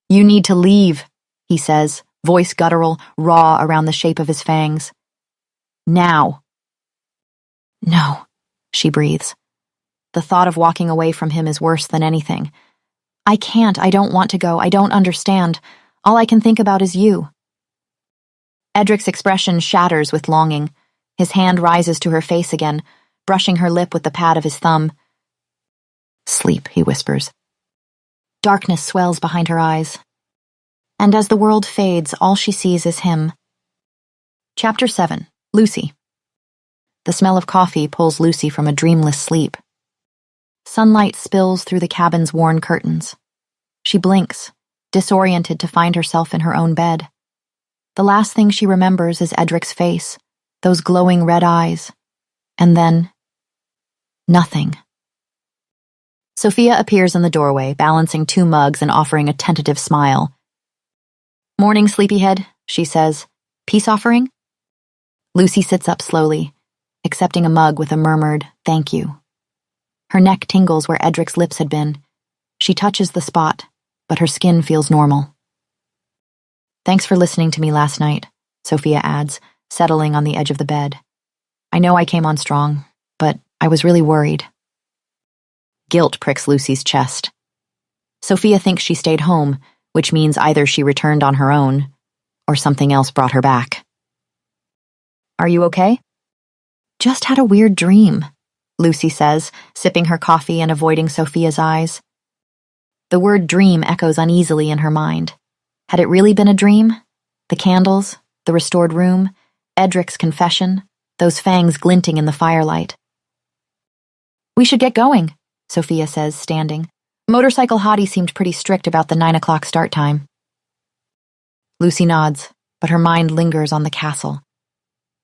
You need to leave, he says, voice guttural, raw around the shape of his fangs. Now. No, she breathes. The thought of walking away from him is worse than anything. I can't, I don't want to go, I don't understand. All I can think about is you. Edric's expression shatters with longing. His hand rises to her face again, brushing her lip with the pad of his thumb. Sleep, he whispers. Darkness swells behind her eyes. And as the world fades, all she sees is him. Chapter 7. Lucy. The smell of coffee pulls Lucy from a dreamless sleep. Sunlight spills through the cabin's worn curtains. She blinks, disoriented to find herself in her own bed. The last thing she remembers is Edric's face, those glowing red eyes, and then nothing. Sophia appears in the doorway, balancing 2 mugs and offering a tentative smile. "Morning, sleepyhead," she says. "Peace offering?" Lucy sits up slowly, accepting a mug with a murmured, "Thank you." Her neck tingles where Edric's lips had been. She touches the spot, but her skin feels normal. "Thanks for listening to me last night," Sophia adds, settling on the edge of the bed. "I know I came on strong, but I was really worried." Guilt pricks Lucy's chest. Sophia thinks she stayed home, which means either she returned on her own, or something else brought her back. "Are you okay?" "Just had a weird dream," Lucy says, sipping her coffee and avoiding Sophia's eyes. The word dream echoes uneasily in her mind. Had it really been a dream? The candles, the restored room, Edric's confession, those fangs glinting in the firelight. "We should get going," Sophia says, standing. Motorcycle Hottie seemed pretty strict about the 9 o'clock start time. Lucy nods, but her mind lingers on the castle.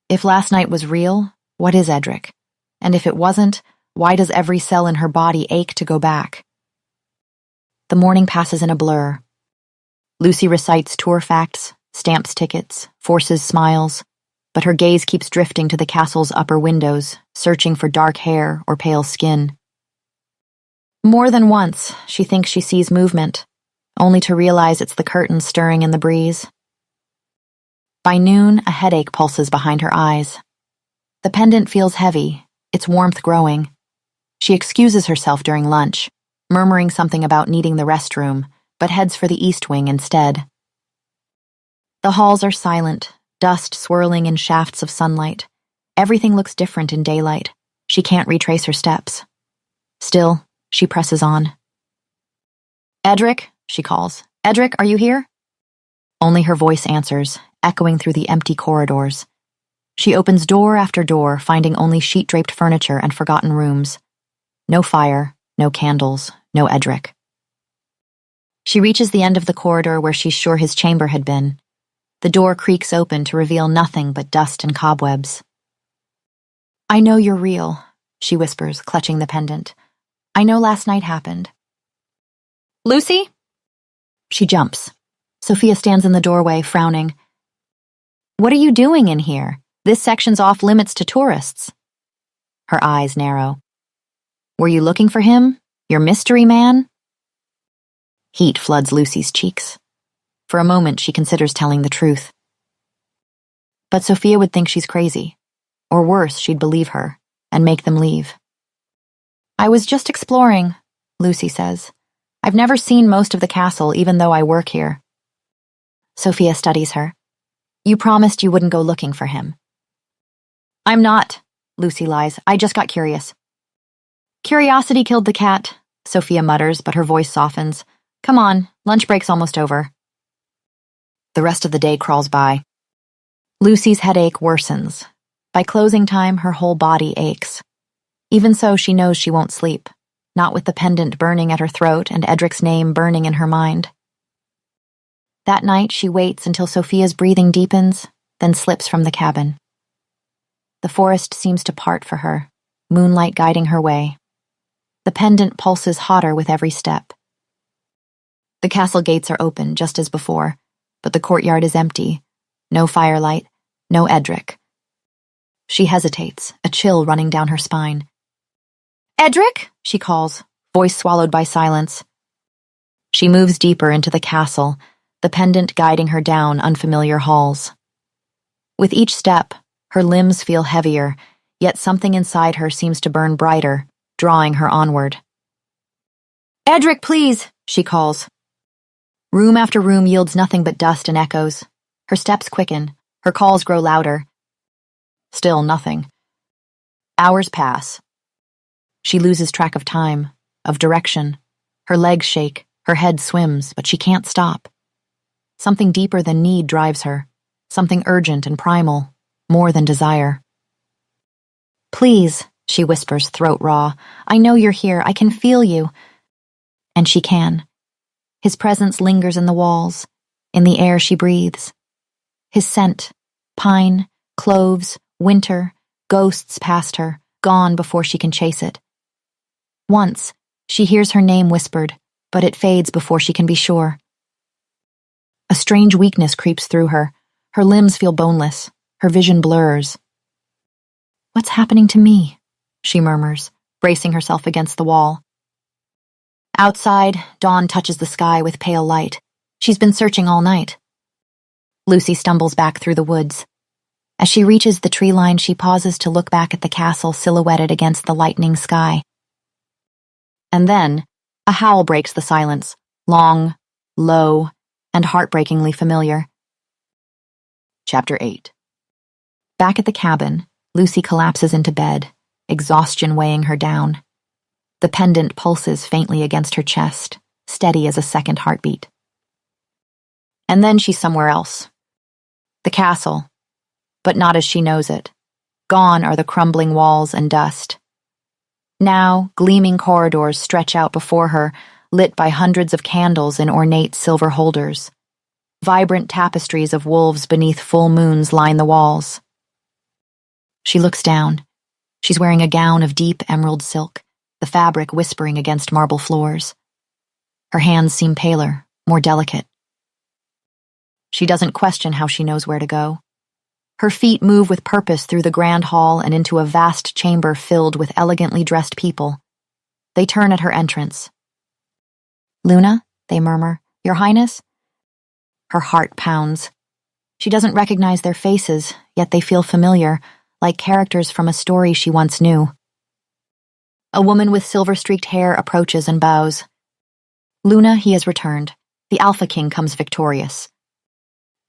If last night was real, what is Edric? And if it wasn't, why does every cell in her body ache to go back? The morning passes in a blur. Lucy recites tour facts, stamps tickets, forces smiles, but her gaze keeps drifting to the castle's upper windows, searching for dark hair or pale skin. More than once, she thinks she sees movement, only to realize it's the curtains stirring in the breeze. By noon, a headache pulses behind her eyes. The pendant feels heavy, its warmth growing. She excuses herself during lunch, murmuring something about needing the restroom, but heads for the east wing instead. The halls are silent, dust swirling in shafts of sunlight. Everything looks different in daylight. She can't retrace her steps. Still, she presses on. "Edric," she calls. "Edric, are you here?" Only her voice answers, echoing through the empty corridors. She opens door after door, finding only sheet-draped furniture and forgotten rooms. No fire, no candles, no Edric. She reaches the end of the corridor where she's sure his chamber had been. The door creaks open to reveal nothing but dust and cobwebs. "I know you're real," she whispers, clutching the pendant. "I know last night happened." "Lucy?" She jumps. Sophia stands in the doorway, frowning. "What are you doing in here? This section's off limits to tourists." Her eyes narrow. "Were you looking for him? Your mystery man?" Heat floods Lucy's cheeks. For a moment, she considers telling the truth. But Sophia would think she's crazy. Or worse, she'd believe her, and make them leave. "I was just exploring," Lucy says. "I've never seen most of the castle, even though I work here." Sophia studies her. "You promised you wouldn't go looking for him." "I'm not," Lucy lies. "I just got curious." "Curiosity killed the cat," Sophia mutters, but her voice softens. "Come on, lunch break's almost over." The rest of the day crawls by. Lucy's headache worsens. By closing time, her whole body aches. Even so, she knows she won't sleep, not with the pendant burning at her throat and Edric's name burning in her mind. That night, she waits until Sophia's breathing deepens, then slips from the cabin. The forest seems to part for her, moonlight guiding her way. The pendant pulses hotter with every step. The castle gates are open, just as before, but the courtyard is empty. No firelight, no Edric. She hesitates, a chill running down her spine. "Edric?" she calls, voice swallowed by silence. She moves deeper into the castle, the pendant guiding her down unfamiliar halls. With each step, her limbs feel heavier, yet something inside her seems to burn brighter, drawing her onward. "Edric, please," she calls. Room after room yields nothing but dust and echoes. Her steps quicken, her calls grow louder. Still nothing. Hours pass. She loses track of time, of direction. Her legs shake, her head swims, but she can't stop. Something deeper than need drives her, something urgent and primal, more than desire. "Please," she whispers, throat raw. "I know you're here. I can feel you." And she can. His presence lingers in the walls, in the air she breathes. His scent, pine, cloves, winter, ghosts past her, gone before she can chase it. Once, she hears her name whispered, but it fades before she can be sure. A strange weakness creeps through her. Her limbs feel boneless. Her vision blurs. "What's happening to me?" she murmurs, bracing herself against the wall. Outside, dawn touches the sky with pale light. She's been searching all night. Lucy stumbles back through the woods. As she reaches the tree line, she pauses to look back at the castle silhouetted against the lightening sky. And then, a howl breaks the silence, long, low, and heartbreakingly familiar. Chapter 8. Back at the cabin, Lucy collapses into bed, exhaustion weighing her down. The pendant pulses faintly against her chest, steady as a second heartbeat. And then she's somewhere else. The castle, but not as she knows it. Gone are the crumbling walls and dust. Now, gleaming corridors stretch out before her, lit by hundreds of candles in ornate silver holders. Vibrant tapestries of wolves beneath full moons line the walls. She looks down. She's wearing a gown of deep emerald silk, the fabric whispering against marble floors. Her hands seem paler, more delicate. She doesn't question how she knows where to go. Her feet move with purpose through the grand hall and into a vast chamber filled with elegantly dressed people. They turn at her entrance. "Luna," they murmur, "Your Highness?" Her heart pounds. She doesn't recognize their faces, yet they feel familiar, like characters from a story she once knew. A woman with silver-streaked hair approaches and bows. "Luna, he has returned. The Alpha King comes victorious."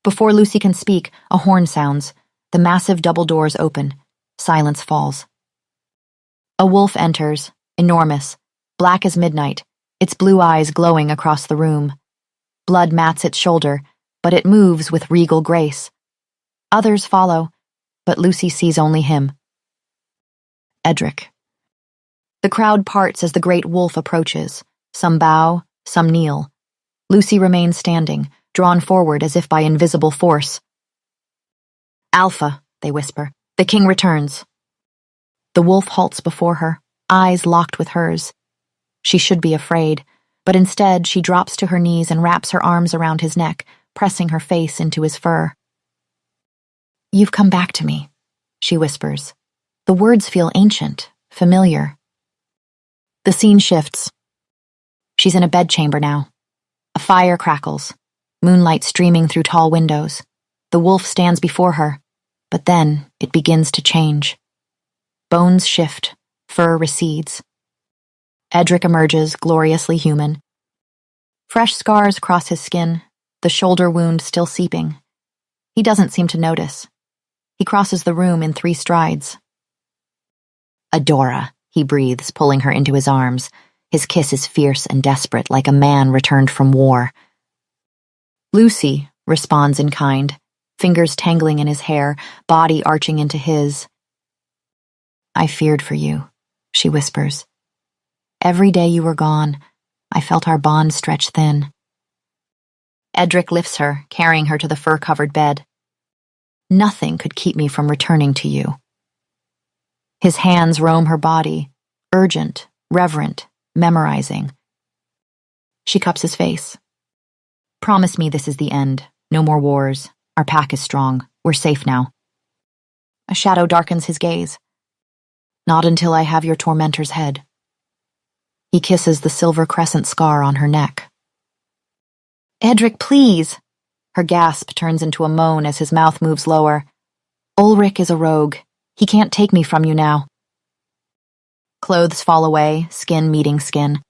Before Lucy can speak, a horn sounds. The massive double doors open. Silence falls. A wolf enters, enormous, black as midnight, its blue eyes glowing across the room. Blood mats its shoulder, but it moves with regal grace. Others follow, but Lucy sees only him. Edric. The crowd parts as the great wolf approaches. Some bow, some kneel. Lucy remains standing, drawn forward as if by invisible force. "Alpha," they whisper. "The king returns." The wolf halts before her, eyes locked with hers. She should be afraid, but instead she drops to her knees and wraps her arms around his neck, pressing her face into his fur. "You've come back to me," she whispers. The words feel ancient, familiar. The scene shifts. She's in a bedchamber now. A fire crackles, moonlight streaming through tall windows. The wolf stands before her, but then it begins to change. Bones shift, fur recedes. Edric emerges, gloriously human. Fresh scars cross his skin, the shoulder wound still seeping. He doesn't seem to notice. He crosses the room in 3 strides. "Adora," he breathes, pulling her into his arms. His kiss is fierce and desperate, like a man returned from war. "Lucy," responds in kind, fingers tangling in his hair, body arching into his. "I feared for you," she whispers. "Every day you were gone, I felt our bond stretch thin." Edric lifts her, carrying her to the fur-covered bed. "Nothing could keep me from returning to you." His hands roam her body, urgent, reverent, memorizing. She cups his face. "Promise me this is the end. No more wars. Our pack is strong. We're safe now." A shadow darkens his gaze. "Not until I have your tormentor's head." He kisses the silver crescent scar on her neck. "Edric, please!" Her gasp turns into a moan as his mouth moves lower. "Ulrich is a rogue. He can't take me from you now." Clothes fall away, skin meeting skin.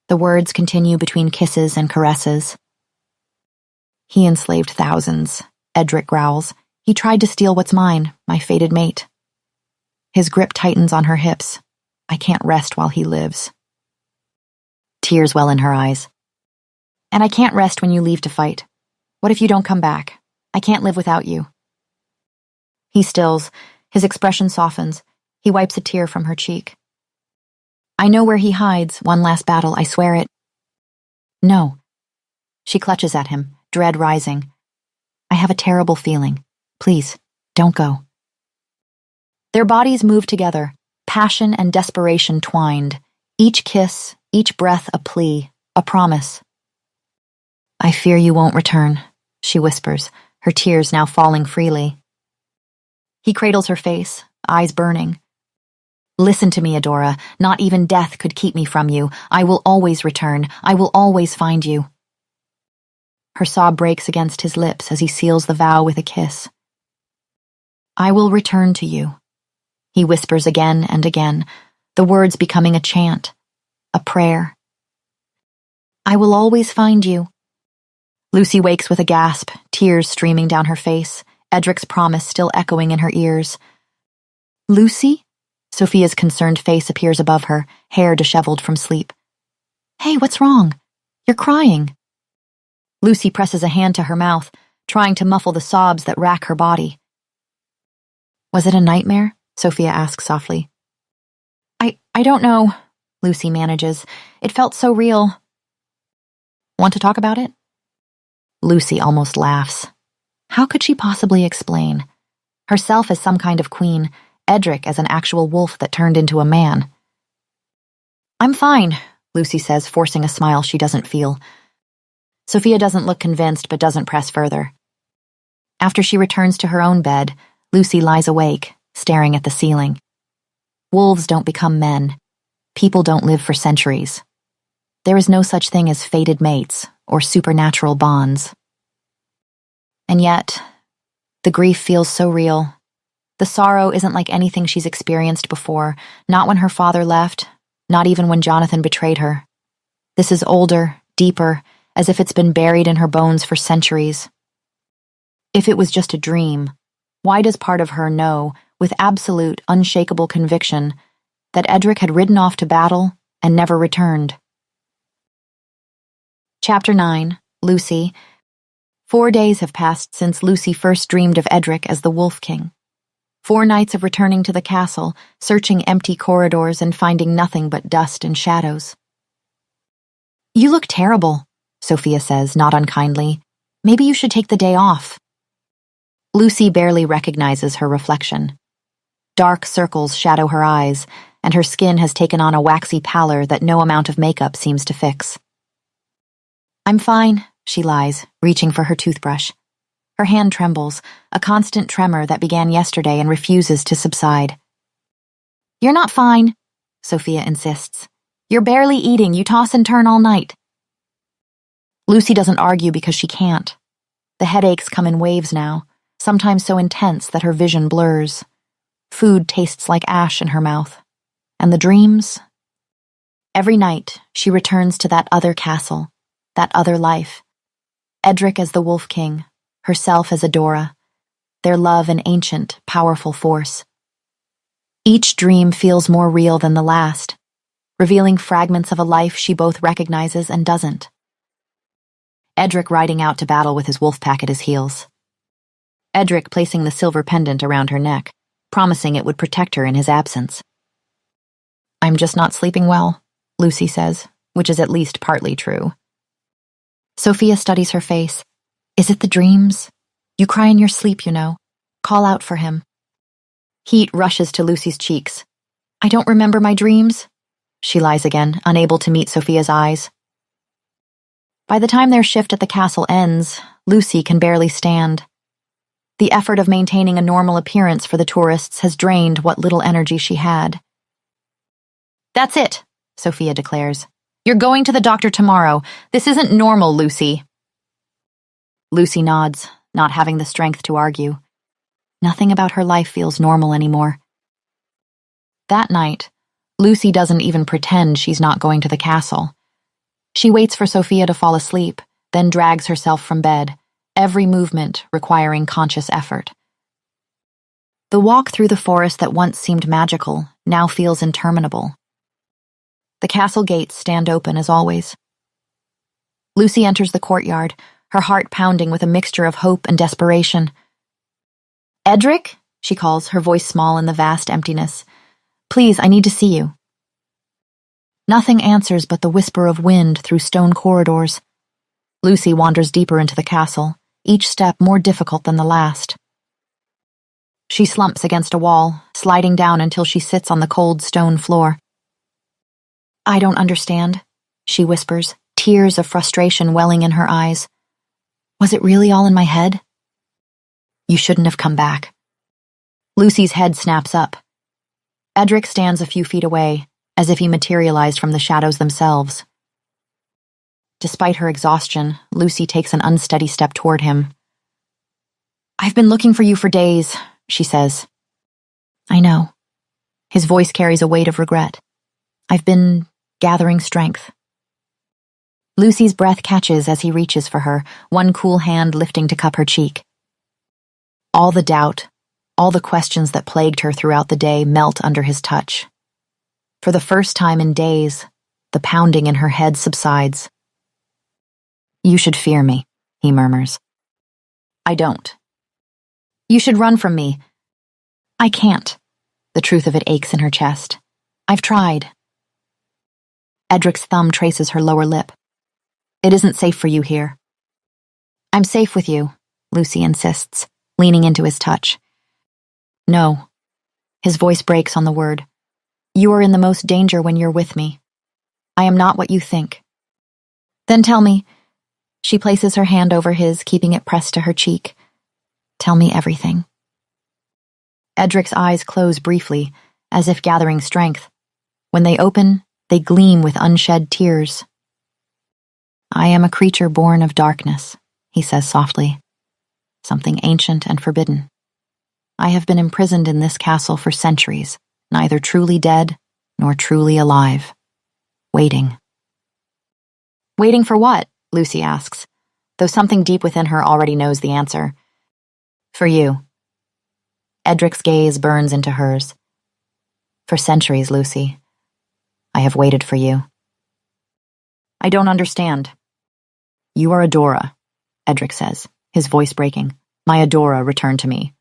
The words continue between kisses and caresses. "He enslaved thousands," Edric growls. "He tried to steal what's mine, my fated mate." His grip tightens on her hips. "I can't rest while he lives." Tears well in her eyes. "And I can't rest when you leave to fight. What if you don't come back? I can't live without you." He stills. His expression softens. He wipes a tear from her cheek. "I know where he hides. One last battle, I swear it." "No." She clutches at him, dread rising. I have a terrible feeling. Please, don't go. Their bodies move together, passion and desperation twined. Each kiss, each breath a plea, a promise. I fear you won't return, she whispers, her tears now falling freely. He cradles her face, eyes burning. Listen to me, Adora. Not even death could keep me from you. I will always return. I will always find you. Her sob breaks against his lips as he seals the vow with a kiss. I will return to you, he whispers again and again, the words becoming a chant, a prayer. I will always find you. Lucy wakes with a gasp, tears streaming down her face, Edric's promise still echoing in her ears. Lucy? Sophia's concerned face appears above her, hair disheveled from sleep. Hey, what's wrong? You're crying. Lucy presses a hand to her mouth, trying to muffle the sobs that rack her body. Was it a nightmare? Sophia asks softly. I don't know, Lucy manages. It felt so real. Want to talk about it? Lucy almost laughs. How could she possibly explain? Herself as some kind of queen, Edric as an actual wolf that turned into a man. I'm fine, Lucy says, forcing a smile she doesn't feel. Sophia doesn't look convinced but doesn't press further. After she returns to her own bed, Lucy lies awake, staring at the ceiling. Wolves don't become men. People don't live for centuries. There is no such thing as fated mates or supernatural bonds. And yet, the grief feels so real. The sorrow isn't like anything she's experienced before, not when her father left, not even when Jonathan betrayed her. This is older, deeper, as if it's been buried in her bones for centuries. If it was just a dream, why does part of her know, with absolute, unshakable conviction, that Edric had ridden off to battle and never returned? Chapter 9, Lucy. 4 days have passed since Lucy first dreamed of Edric as the Wolf King. 4 nights of returning to the castle, searching empty corridors and finding nothing but dust and shadows. You look terrible, Sophia says, not unkindly. Maybe you should take the day off. Lucy barely recognizes her reflection. Dark circles shadow her eyes, and her skin has taken on a waxy pallor that no amount of makeup seems to fix. I'm fine, she lies, reaching for her toothbrush. Her hand trembles, a constant tremor that began yesterday and refuses to subside. You're not fine, Sophia insists. You're barely eating, you toss and turn all night. Lucy doesn't argue because she can't. The headaches come in waves now, sometimes so intense that her vision blurs. Food tastes like ash in her mouth. And the dreams? Every night, she returns to that other castle, that other life. Edric as the Wolf King, herself as Adora, their love an ancient, powerful force. Each dream feels more real than the last, revealing fragments of a life she both recognizes and doesn't. Edric riding out to battle with his wolf pack at his heels. Edric placing the silver pendant around her neck, promising it would protect her in his absence. I'm just not sleeping well, Lucy says, which is at least partly true. Sophia studies her face. Is it the dreams? You cry in your sleep, you know. Call out for him. Heat rushes to Lucy's cheeks. I don't remember my dreams. She lies again, unable to meet Sophia's eyes. By the time their shift at the castle ends, Lucy can barely stand. The effort of maintaining a normal appearance for the tourists has drained what little energy she had. That's it, Sophia declares. You're going to the doctor tomorrow. This isn't normal, Lucy. Lucy nods, not having the strength to argue. Nothing about her life feels normal anymore. That night, Lucy doesn't even pretend she's not going to the castle. She waits for Sophia to fall asleep, then drags herself from bed, every movement requiring conscious effort. The walk through the forest that once seemed magical now feels interminable. The castle gates stand open as always. Lucy enters the courtyard, her heart pounding with a mixture of hope and desperation. Edric, she calls, her voice small in the vast emptiness. Please, I need to see you. Nothing answers but the whisper of wind through stone corridors. Lucy wanders deeper into the castle, each step more difficult than the last. She slumps against a wall, sliding down until she sits on the cold stone floor. "I don't understand," she whispers, tears of frustration welling in her eyes. "Was it really all in my head?" "You shouldn't have come back." Lucy's head snaps up. Edric stands a few feet away, as if he materialized from the shadows themselves. Despite her exhaustion, Lucy takes an unsteady step toward him. "I've been looking for you for days," she says. "I know." His voice carries a weight of regret. "I've been gathering strength." Lucy's breath catches as he reaches for her, one cool hand lifting to cup her cheek. All the doubt, all the questions that plagued her throughout the day melt under his touch. For the first time in days, the pounding in her head subsides. "You should fear me," he murmurs. "I don't." "You should run from me." "I can't." The truth of it aches in her chest. "I've tried." Edric's thumb traces her lower lip. "It isn't safe for you here." "I'm safe with you," Lucy insists, leaning into his touch. "No." His voice breaks on the word. "You are in the most danger when you're with me. I am not what you think." "Then tell me." She places her hand over his, keeping it pressed to her cheek. "Tell me everything." Edric's eyes close briefly, as if gathering strength. When they open, they gleam with unshed tears. "I am a creature born of darkness," he says softly. "Something ancient and forbidden. I have been imprisoned in this castle for centuries, neither truly dead nor truly alive. Waiting." "Waiting for what?" Lucy asks, though something deep within her already knows the answer. "For you." Edric's gaze burns into hers. "For centuries, Lucy. I have waited for you." "I don't understand." "You are Adora," Edric says, his voice breaking. "My Adora returned to me."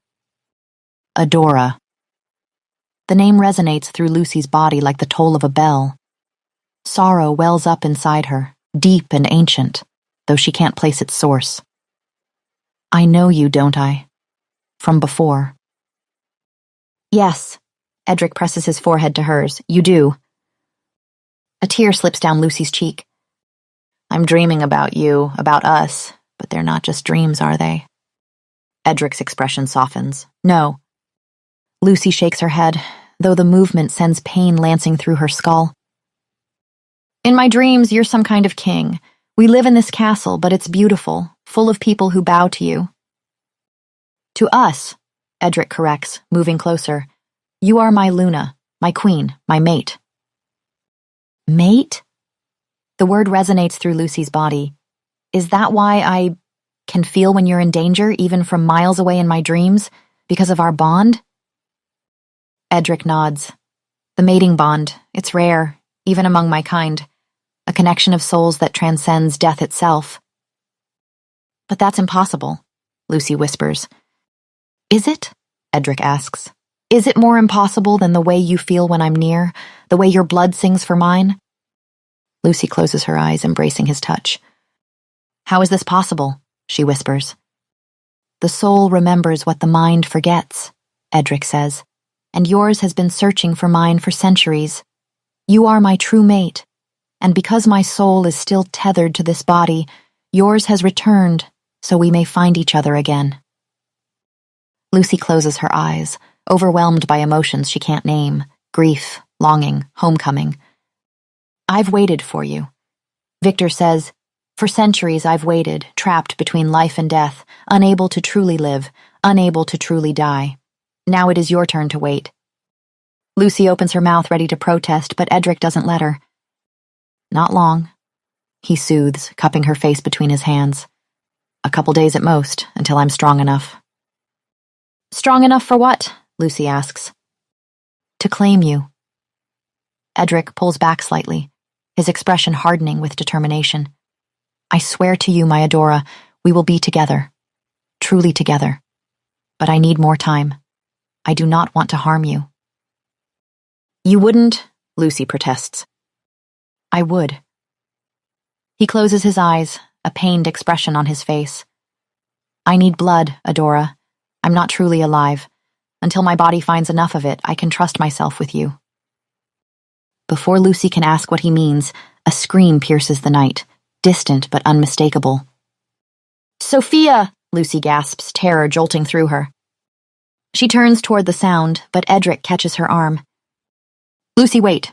Adora. The name resonates through Lucy's body like the toll of a bell. Sorrow wells up inside her, deep and ancient, though she can't place its source. "I know you, don't I? From before." "Yes." Edric presses his forehead to hers. "You do." A tear slips down Lucy's cheek. "I'm dreaming about you, about us, but they're not just dreams, are they?" Edric's expression softens. "No." Lucy shakes her head, though the movement sends pain lancing through her skull. "In my dreams, you're some kind of king. We live in this castle, but it's beautiful, full of people who bow to you." "To us," Edric corrects, moving closer. "You are my Luna, my queen, my mate." "Mate?" The word resonates through Lucy's body. "Is that why I can feel when you're in danger, even from miles away in my dreams, because of our bond?" Edric nods. "The mating bond, it's rare, even among my kind. A connection of souls that transcends death itself." "But that's impossible," Lucy whispers. "Is it?" Edric asks. "Is it more impossible than the way you feel when I'm near, the way your blood sings for mine?" Lucy closes her eyes, embracing his touch. "How is this possible?" she whispers. "The soul remembers what the mind forgets," Edric says, "and yours has been searching for mine for centuries. You are my true mate, and because my soul is still tethered to this body, yours has returned so we may find each other again." Lucy closes her eyes, overwhelmed by emotions she can't name: grief, longing, homecoming. "I've waited for you." Victor says, "For centuries I've waited, trapped between life and death, unable to truly live, unable to truly die. Now it is your turn to wait." Lucy opens her mouth ready to protest, but Edric doesn't let her. "Not long," he soothes, cupping her face between his hands. "A couple days at most, until I'm strong enough." "Strong enough for what?" Lucy asks. "To claim you." Edric pulls back slightly, his expression hardening with determination. "I swear to you, my Adora, we will be together. Truly together. But I need more time. I do not want to harm you." "You wouldn't?" Lucy protests. "I would." He closes his eyes, a pained expression on his face. I need blood, Adora. I'm not truly alive. Until my body finds enough of it, I can trust myself with you. Before Lucy can ask what he means, a scream pierces the night, distant but unmistakable. Sophia! Lucy gasps, terror jolting through her. She turns toward the sound, but Edric catches her arm. Lucy, wait.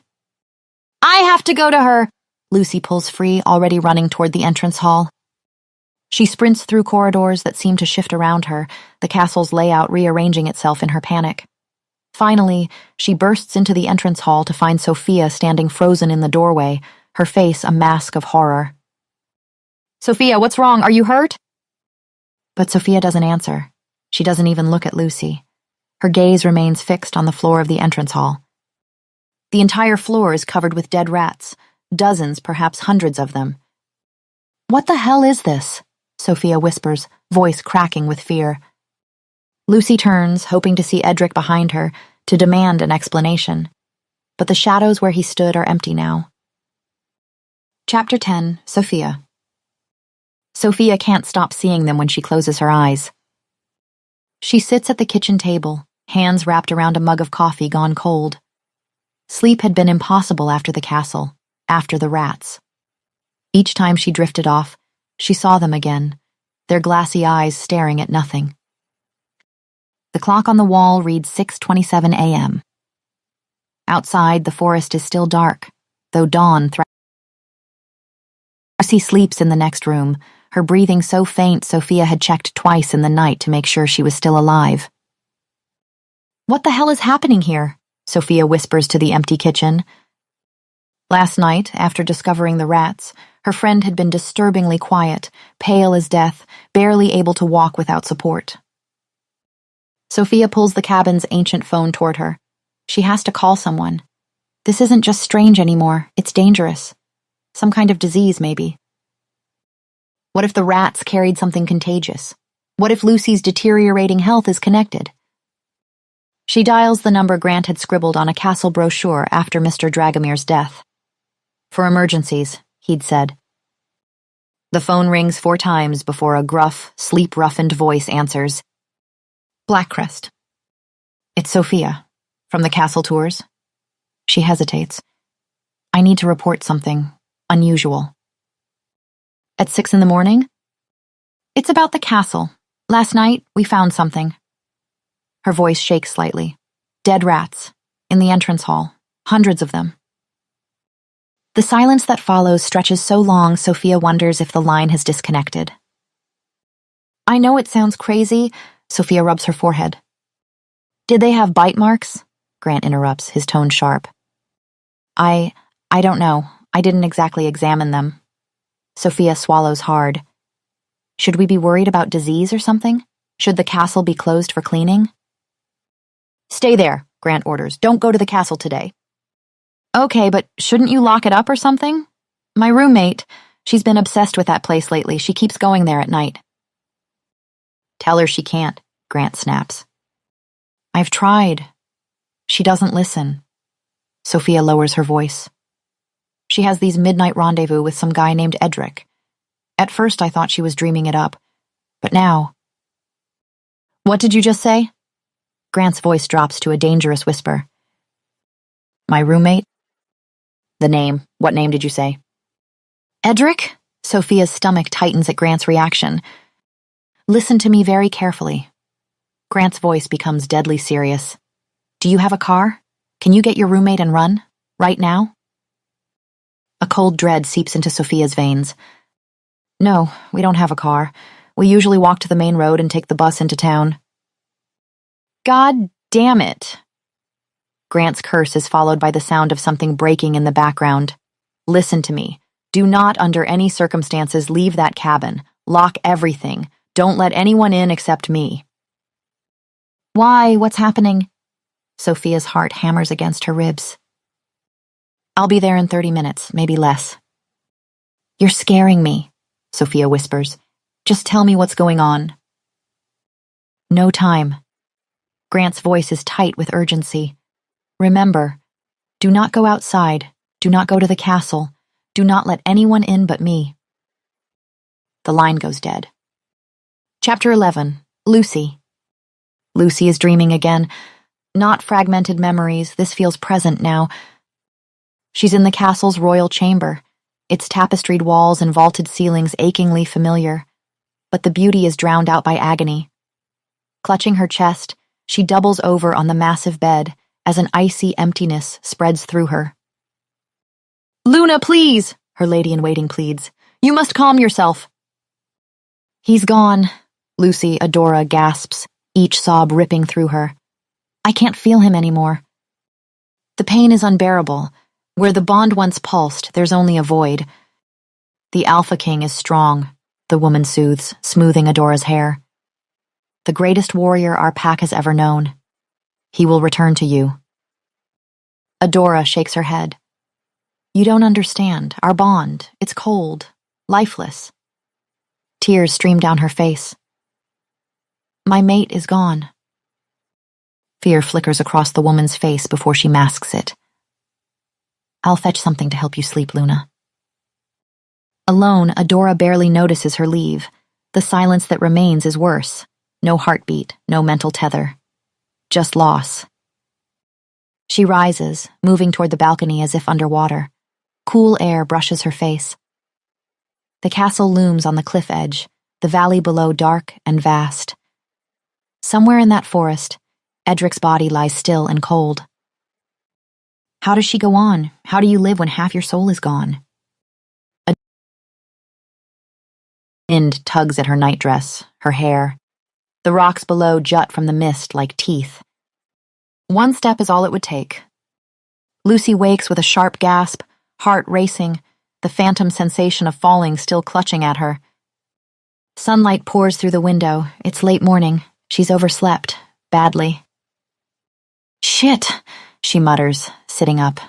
I have to go to her! Lucy pulls free, already running toward the entrance hall. She sprints through corridors that seem to shift around her, the castle's layout rearranging itself in her panic. Finally, she bursts into the entrance hall to find Sophia standing frozen in the doorway, her face a mask of horror. Sophia, what's wrong? Are you hurt? But Sophia doesn't answer. She doesn't even look at Lucy. Her gaze remains fixed on the floor of the entrance hall. The entire floor is covered with dead rats, dozens, perhaps hundreds of them. What the hell is this? Sophia whispers, voice cracking with fear. Lucy turns, hoping to see Edric behind her, to demand an explanation. But the shadows where he stood are empty now. Chapter 10, Sophia. Sophia can't stop seeing them when she closes her eyes. She sits at the kitchen table, hands wrapped around a mug of coffee gone cold. Sleep had been impossible after the castle, after the rats. Each time she drifted off, she saw them again, their glassy eyes staring at nothing. The clock on the wall reads 6:27 a.m. Outside, the forest is still dark, though dawn threatens. Lucy sleeps in the next room, her breathing so faint Sophia had checked twice in the night to make sure she was still alive. What the hell is happening here? Sophia whispers to the empty kitchen. Last night, after discovering the rats, her friend had been disturbingly quiet, pale as death, barely able to walk without support. Sophia pulls the cabin's ancient phone toward her. She has to call someone. This isn't just strange anymore, it's dangerous. Some kind of disease, maybe. What if the rats carried something contagious? What if Lucy's deteriorating health is connected? She dials the number Grant had scribbled on a castle brochure after Mr. Dragomir's death. For emergencies, he'd said. The phone rings 4 times before a gruff, sleep-roughened voice answers. Blackcrest. It's Sophia, from the castle tours. She hesitates. I need to report something unusual. At 6 a.m? It's about the castle. Last night, we found something. Her voice shakes slightly. Dead rats. In the entrance hall. Hundreds of them. The silence that follows stretches so long Sophia wonders if the line has disconnected. I know it sounds crazy, Sophia rubs her forehead. Did they have bite marks? Grant interrupts, his tone sharp. I don't know. I didn't exactly examine them. Sophia swallows hard. Should we be worried about disease or something? Should the castle be closed for cleaning? Stay there, Grant orders. Don't go to the castle today. Okay, but shouldn't you lock it up or something? My roommate, she's been obsessed with that place lately. She keeps going there at night. Tell her she can't, Grant snaps. I've tried. She doesn't listen. Sophia lowers her voice. She has these midnight rendezvous with some guy named Edric. At first I thought she was dreaming it up, but now... What did you just say? Grant's voice drops to a dangerous whisper. My roommate? The name. What name did you say? Edric? Sophia's stomach tightens at Grant's reaction. Listen to me very carefully. Grant's voice becomes deadly serious. Do you have a car? Can you get your roommate and run? Right now? A cold dread seeps into Sophia's veins. No, we don't have a car. We usually walk to the main road and take the bus into town. God damn it. Grant's curse is followed by the sound of something breaking in the background. Listen to me. Do not, under any circumstances, leave that cabin. Lock everything. Don't let anyone in except me. Why? What's happening? Sophia's heart hammers against her ribs. I'll be there in 30 minutes, maybe less. You're scaring me, Sophia whispers. Just tell me what's going on. No time. Grant's voice is tight with urgency. Remember, do not go outside. Do not go to the castle. Do not let anyone in but me. The line goes dead. Chapter 11. Lucy. Lucy is dreaming again. Not fragmented memories, this feels present now. She's in the castle's royal chamber, its tapestried walls and vaulted ceilings achingly familiar, but the beauty is drowned out by agony. Clutching her chest, she doubles over on the massive bed as an icy emptiness spreads through her. "Luna, please," her lady-in-waiting pleads. "You must calm yourself." "He's gone," Lucy Adora gasps, each sob ripping through her. "I can't feel him anymore. The pain is unbearable. Where the bond once pulsed, there's only a void. The Alpha King is strong," the woman soothes, smoothing Adora's hair. "The greatest warrior our pack has ever known. He will return to you." Adora shakes her head. "You don't understand. Our bond. It's cold. Lifeless." Tears stream down her face. "My mate is gone." Fear flickers across the woman's face before she masks it. "I'll fetch something to help you sleep, Luna." Alone, Adora barely notices her leave. The silence that remains is worse. No heartbeat, no mental tether. Just loss. She rises, moving toward the balcony as if underwater. Cool air brushes her face. The castle looms on the cliff edge, the valley below dark and vast. Somewhere in that forest, Edric's body lies still and cold. How does she go on? How do you live when half your soul is gone? A wind tugs at her nightdress, her hair. The rocks below jut from the mist like teeth. One step is all it would take. Lucy wakes with a sharp gasp, heart racing, the phantom sensation of falling still clutching at her. Sunlight pours through the window. It's late morning. She's overslept, badly. "Shit," she mutters, sitting up.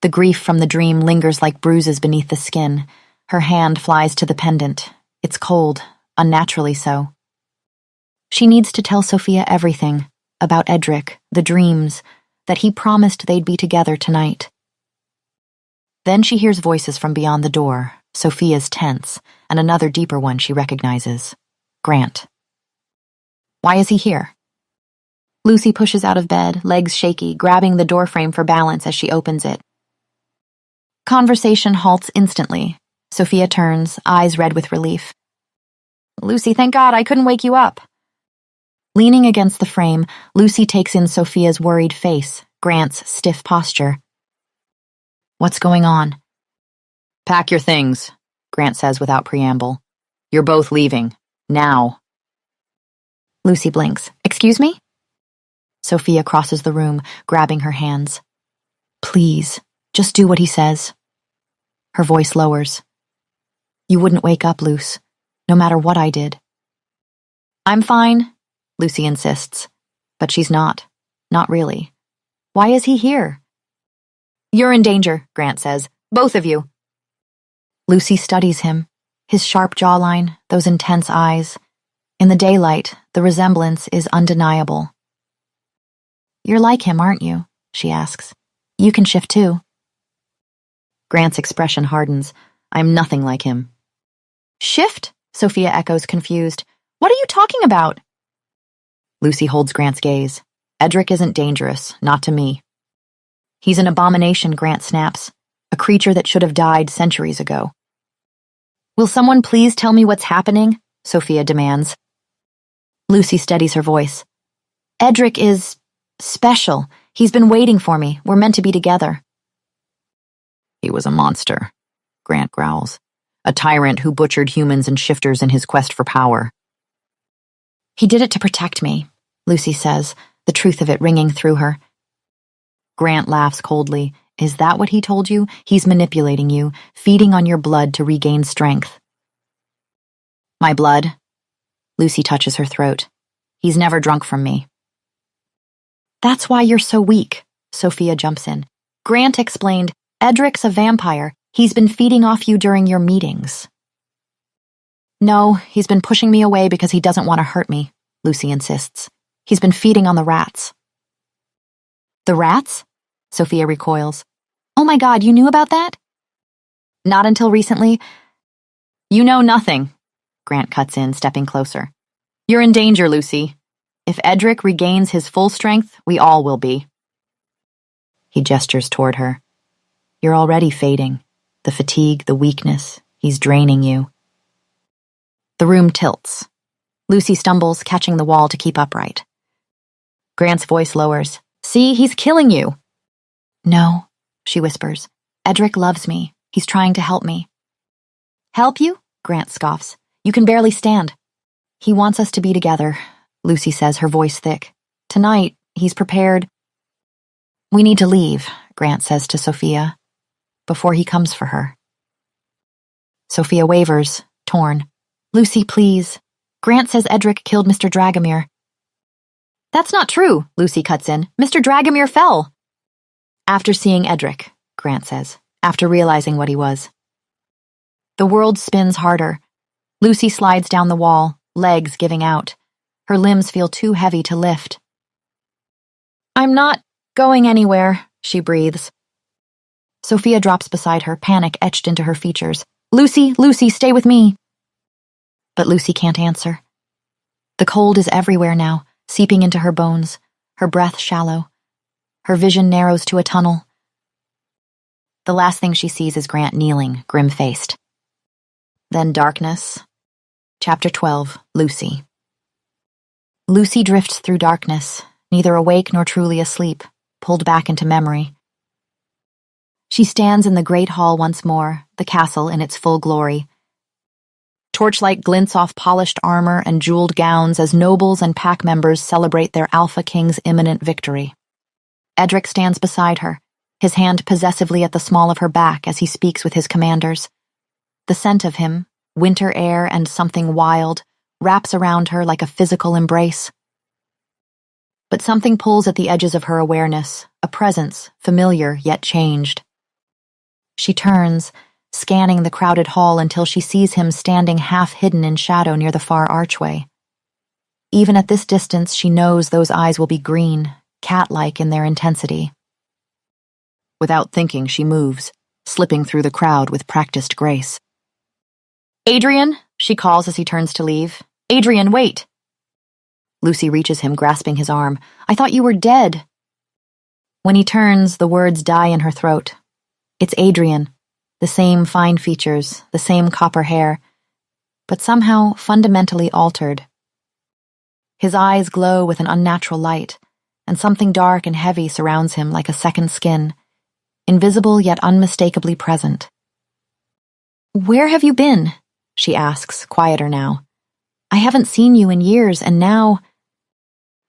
The grief from the dream lingers like bruises beneath the skin. Her hand flies to the pendant. It's cold, unnaturally so. She needs to tell Sophia everything, about Edric, the dreams, that he promised they'd be together tonight. Then she hears voices from beyond the door, Sophia's tense, and another deeper one she recognizes. Grant. Why is he here? Lucy pushes out of bed, legs shaky, grabbing the doorframe for balance as she opens it. Conversation halts instantly. Sophia turns, eyes red with relief. "Lucy, thank God I couldn't wake you up." Leaning against the frame, Lucy takes in Sophia's worried face, Grant's stiff posture. "What's going on?" "Pack your things," Grant says without preamble. "You're both leaving. Now." Lucy blinks. "Excuse me?" Sophia crosses the room, grabbing her hands. "Please, just do what he says." Her voice lowers. "You wouldn't wake up, Luce, no matter what I did." "I'm fine," Lucy insists. But she's not. Not really. Why is he here? "You're in danger," Grant says. "Both of you." Lucy studies him, his sharp jawline, those intense eyes. In the daylight, the resemblance is undeniable. "You're like him, aren't you?" she asks. "You can shift too." Grant's expression hardens. "I'm nothing like him." "Shift?" Sophia echoes, confused. "What are you talking about?" Lucy holds Grant's gaze. "Edric isn't dangerous, not to me." "He's an abomination," Grant snaps. "A creature that should have died centuries ago." "Will someone please tell me what's happening?" Sophia demands. Lucy steadies her voice. "Edric is special. He's been waiting for me. We're meant to be together." "He was a monster," Grant growls. "A tyrant who butchered humans and shifters in his quest for power." "He did it to protect me," Lucy says, the truth of it ringing through her. Grant laughs coldly. "Is that what he told you? He's manipulating you, feeding on your blood to regain strength." "My blood?" Lucy touches her throat. "He's never drunk from me." "That's why you're so weak," Sophia jumps in. "Grant explained, Edric's a vampire. He's been feeding off you during your meetings." "No, he's been pushing me away because he doesn't want to hurt me," Lucy insists. "He's been feeding on the rats." "The rats?" Sophia recoils. "Oh my God, you knew about that?" "Not until recently." "You know nothing," Grant cuts in, stepping closer. You're in danger, Lucy. If Edric regains his full strength, we all will be. He gestures toward her. You're already fading. The fatigue, the weakness, he's draining you. The room tilts. Lucy stumbles, catching the wall to keep upright. Grant's voice lowers. See, he's killing you. No, she whispers. Edric loves me. He's trying to help me. Help you? Grant scoffs. You can barely stand. He wants us to be together, Lucy says, her voice thick. Tonight, he's prepared. We need to leave, Grant says to Sophia, before he comes for her. Sophia wavers, torn. Lucy, please. Grant says Edric killed Mr. Dragomir. That's not true, Lucy cuts in. Mr. Dragomir fell. After seeing Edric, Grant says, after realizing what he was. The world spins harder. Lucy slides down the wall, legs giving out. Her limbs feel too heavy to lift. I'm not going anywhere, she breathes. Sophia drops beside her, panic etched into her features. Lucy, Lucy, stay with me. But Lucy can't answer. The cold is everywhere now, seeping into her bones, her breath shallow. Her vision narrows to a tunnel. The last thing she sees is Grant kneeling, grim-faced. Then darkness. Chapter 12, Lucy. Lucy drifts through darkness, neither awake nor truly asleep, pulled back into memory. She stands in the great hall once more, the castle in its full glory. Torchlight glints off polished armor and jeweled gowns as nobles and pack members celebrate their Alpha King's imminent victory. Edric stands beside her, his hand possessively at the small of her back as he speaks with his commanders. The scent of him, winter air and something wild, wraps around her like a physical embrace. But something pulls at the edges of her awareness, a presence, familiar yet changed. She turns, scanning the crowded hall until she sees him standing half-hidden in shadow near the far archway. Even at this distance, she knows those eyes will be green, cat-like in their intensity. Without thinking, she moves, slipping through the crowd with practiced grace. Adrian, she calls as he turns to leave. Adrian, wait! Lucy reaches him, grasping his arm. I thought you were dead. When he turns, the words die in her throat. It's Adrian. The same fine features, the same copper hair, but somehow fundamentally altered. His eyes glow with an unnatural light, and something dark and heavy surrounds him like a second skin, invisible yet unmistakably present. Where have you been? She asks, quieter now. I haven't seen you in years, and now...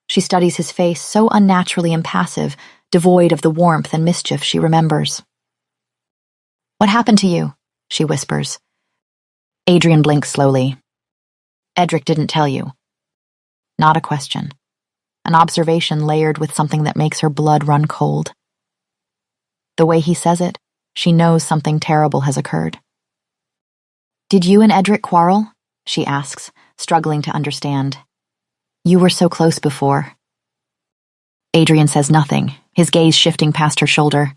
She studies his face, so unnaturally impassive, devoid of the warmth and mischief she remembers. What happened to you? She whispers. Adrian blinks slowly. Edric didn't tell you. Not a question. An observation layered with something that makes her blood run cold. The way he says it, she knows something terrible has occurred. Did you and Edric quarrel? She asks, struggling to understand. You were so close before. Adrian says nothing, his gaze shifting past her shoulder.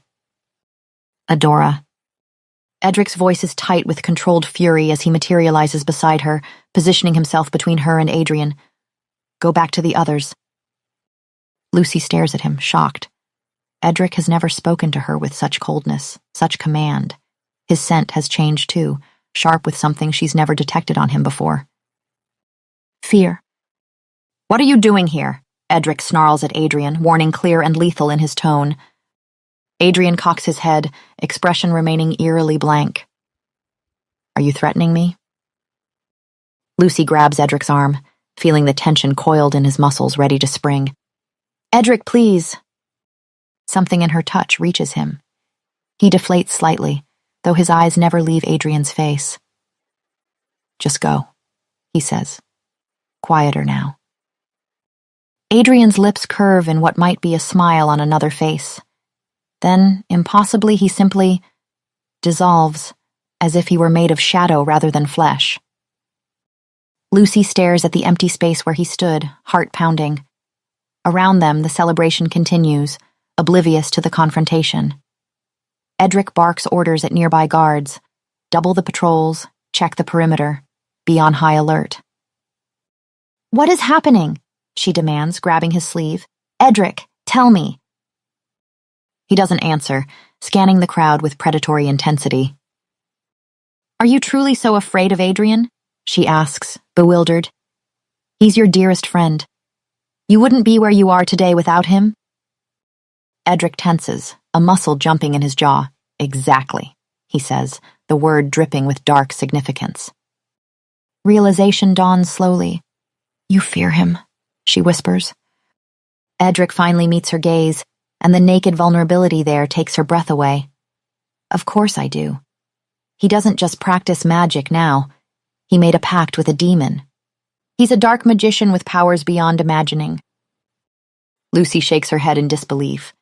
Adora. Edric's voice is tight with controlled fury as he materializes beside her, positioning himself between her and Adrian. Go back to the others. Lucy stares at him, shocked. Edric has never spoken to her with such coldness, such command. His scent has changed too, sharp with something she's never detected on him before. Fear. What are you doing here? Edric snarls at Adrian, warning clear and lethal in his tone. Adrian cocks his head, expression remaining eerily blank. Are you threatening me? Lucy grabs Edric's arm, feeling the tension coiled in his muscles, ready to spring. Edric, please. Something in her touch reaches him. He deflates slightly, though his eyes never leave Adrian's face. Just go, he says, quieter now. Adrian's lips curve in what might be a smile on another face. Then, impossibly, he simply dissolves, as if he were made of shadow rather than flesh. Lucy stares at the empty space where he stood, heart pounding. Around them, the celebration continues, oblivious to the confrontation. Edric barks orders at nearby guards. Double the patrols, check the perimeter. be on high alert. "What is happening?" she demands, grabbing his sleeve. "Edric, tell me." He doesn't answer, scanning the crowd with predatory intensity. "Are you truly so afraid of Adrian?" she asks, bewildered. "He's your dearest friend. You wouldn't be where you are today without him?" Edric tenses, a muscle jumping in his jaw. "Exactly," he says, the word dripping with dark significance. Realization dawns slowly. "You fear him," she whispers. Edric finally meets her gaze, and the naked vulnerability there takes her breath away. "Of course I do. He doesn't just practice magic now. He made a pact with a demon. He's a dark magician with powers beyond imagining." Lucy shakes her head in disbelief.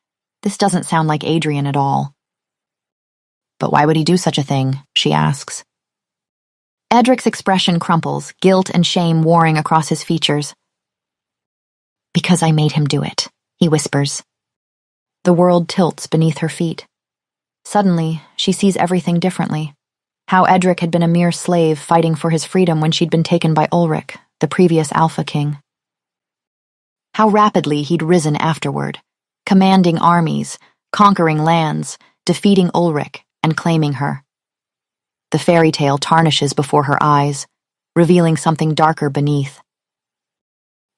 This doesn't sound like Adrian at all. "But why would he do such a thing?" she asks. Edric's expression crumples, guilt and shame warring across his features. "Because I made him do it," he whispers. The world tilts beneath her feet. Suddenly, she sees everything differently. How Edric had been a mere slave fighting for his freedom when she'd been taken by Ulrich, the previous Alpha King. How rapidly he'd risen afterward, commanding armies, conquering lands, defeating Ulrich, and claiming her. The fairy tale tarnishes before her eyes, revealing something darker beneath.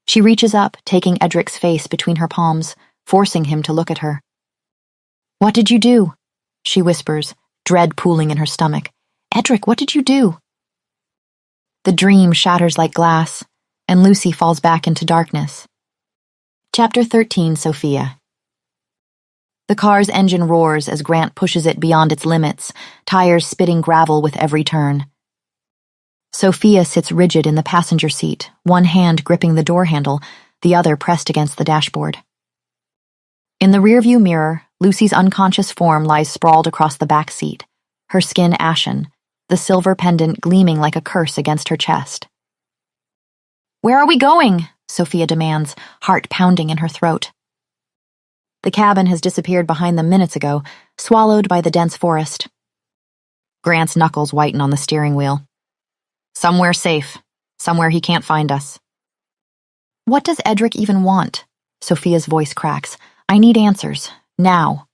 She reaches up, taking Edric's face between her palms, forcing him to look at her. "What did you do?" she whispers, dread pooling in her stomach. "Edric, what did you do?" The dream shatters like glass, and Lucy falls back into darkness. Chapter 13, Sophia. The car's engine roars as Grant pushes it beyond its limits, tires spitting gravel with every turn. Sophia sits rigid in the passenger seat, one hand gripping the door handle, the other pressed against the dashboard. In the rearview mirror, Lucy's unconscious form lies sprawled across the back seat, her skin ashen, the silver pendant gleaming like a curse against her chest. "Where are we going?" Sophia demands, heart pounding in her throat. The cabin has disappeared behind them minutes ago, swallowed by the dense forest. Grant's knuckles whiten on the steering wheel. "Somewhere safe. Somewhere he can't find us." "What does Edric even want?" Sophia's voice cracks. "I need answers. Now."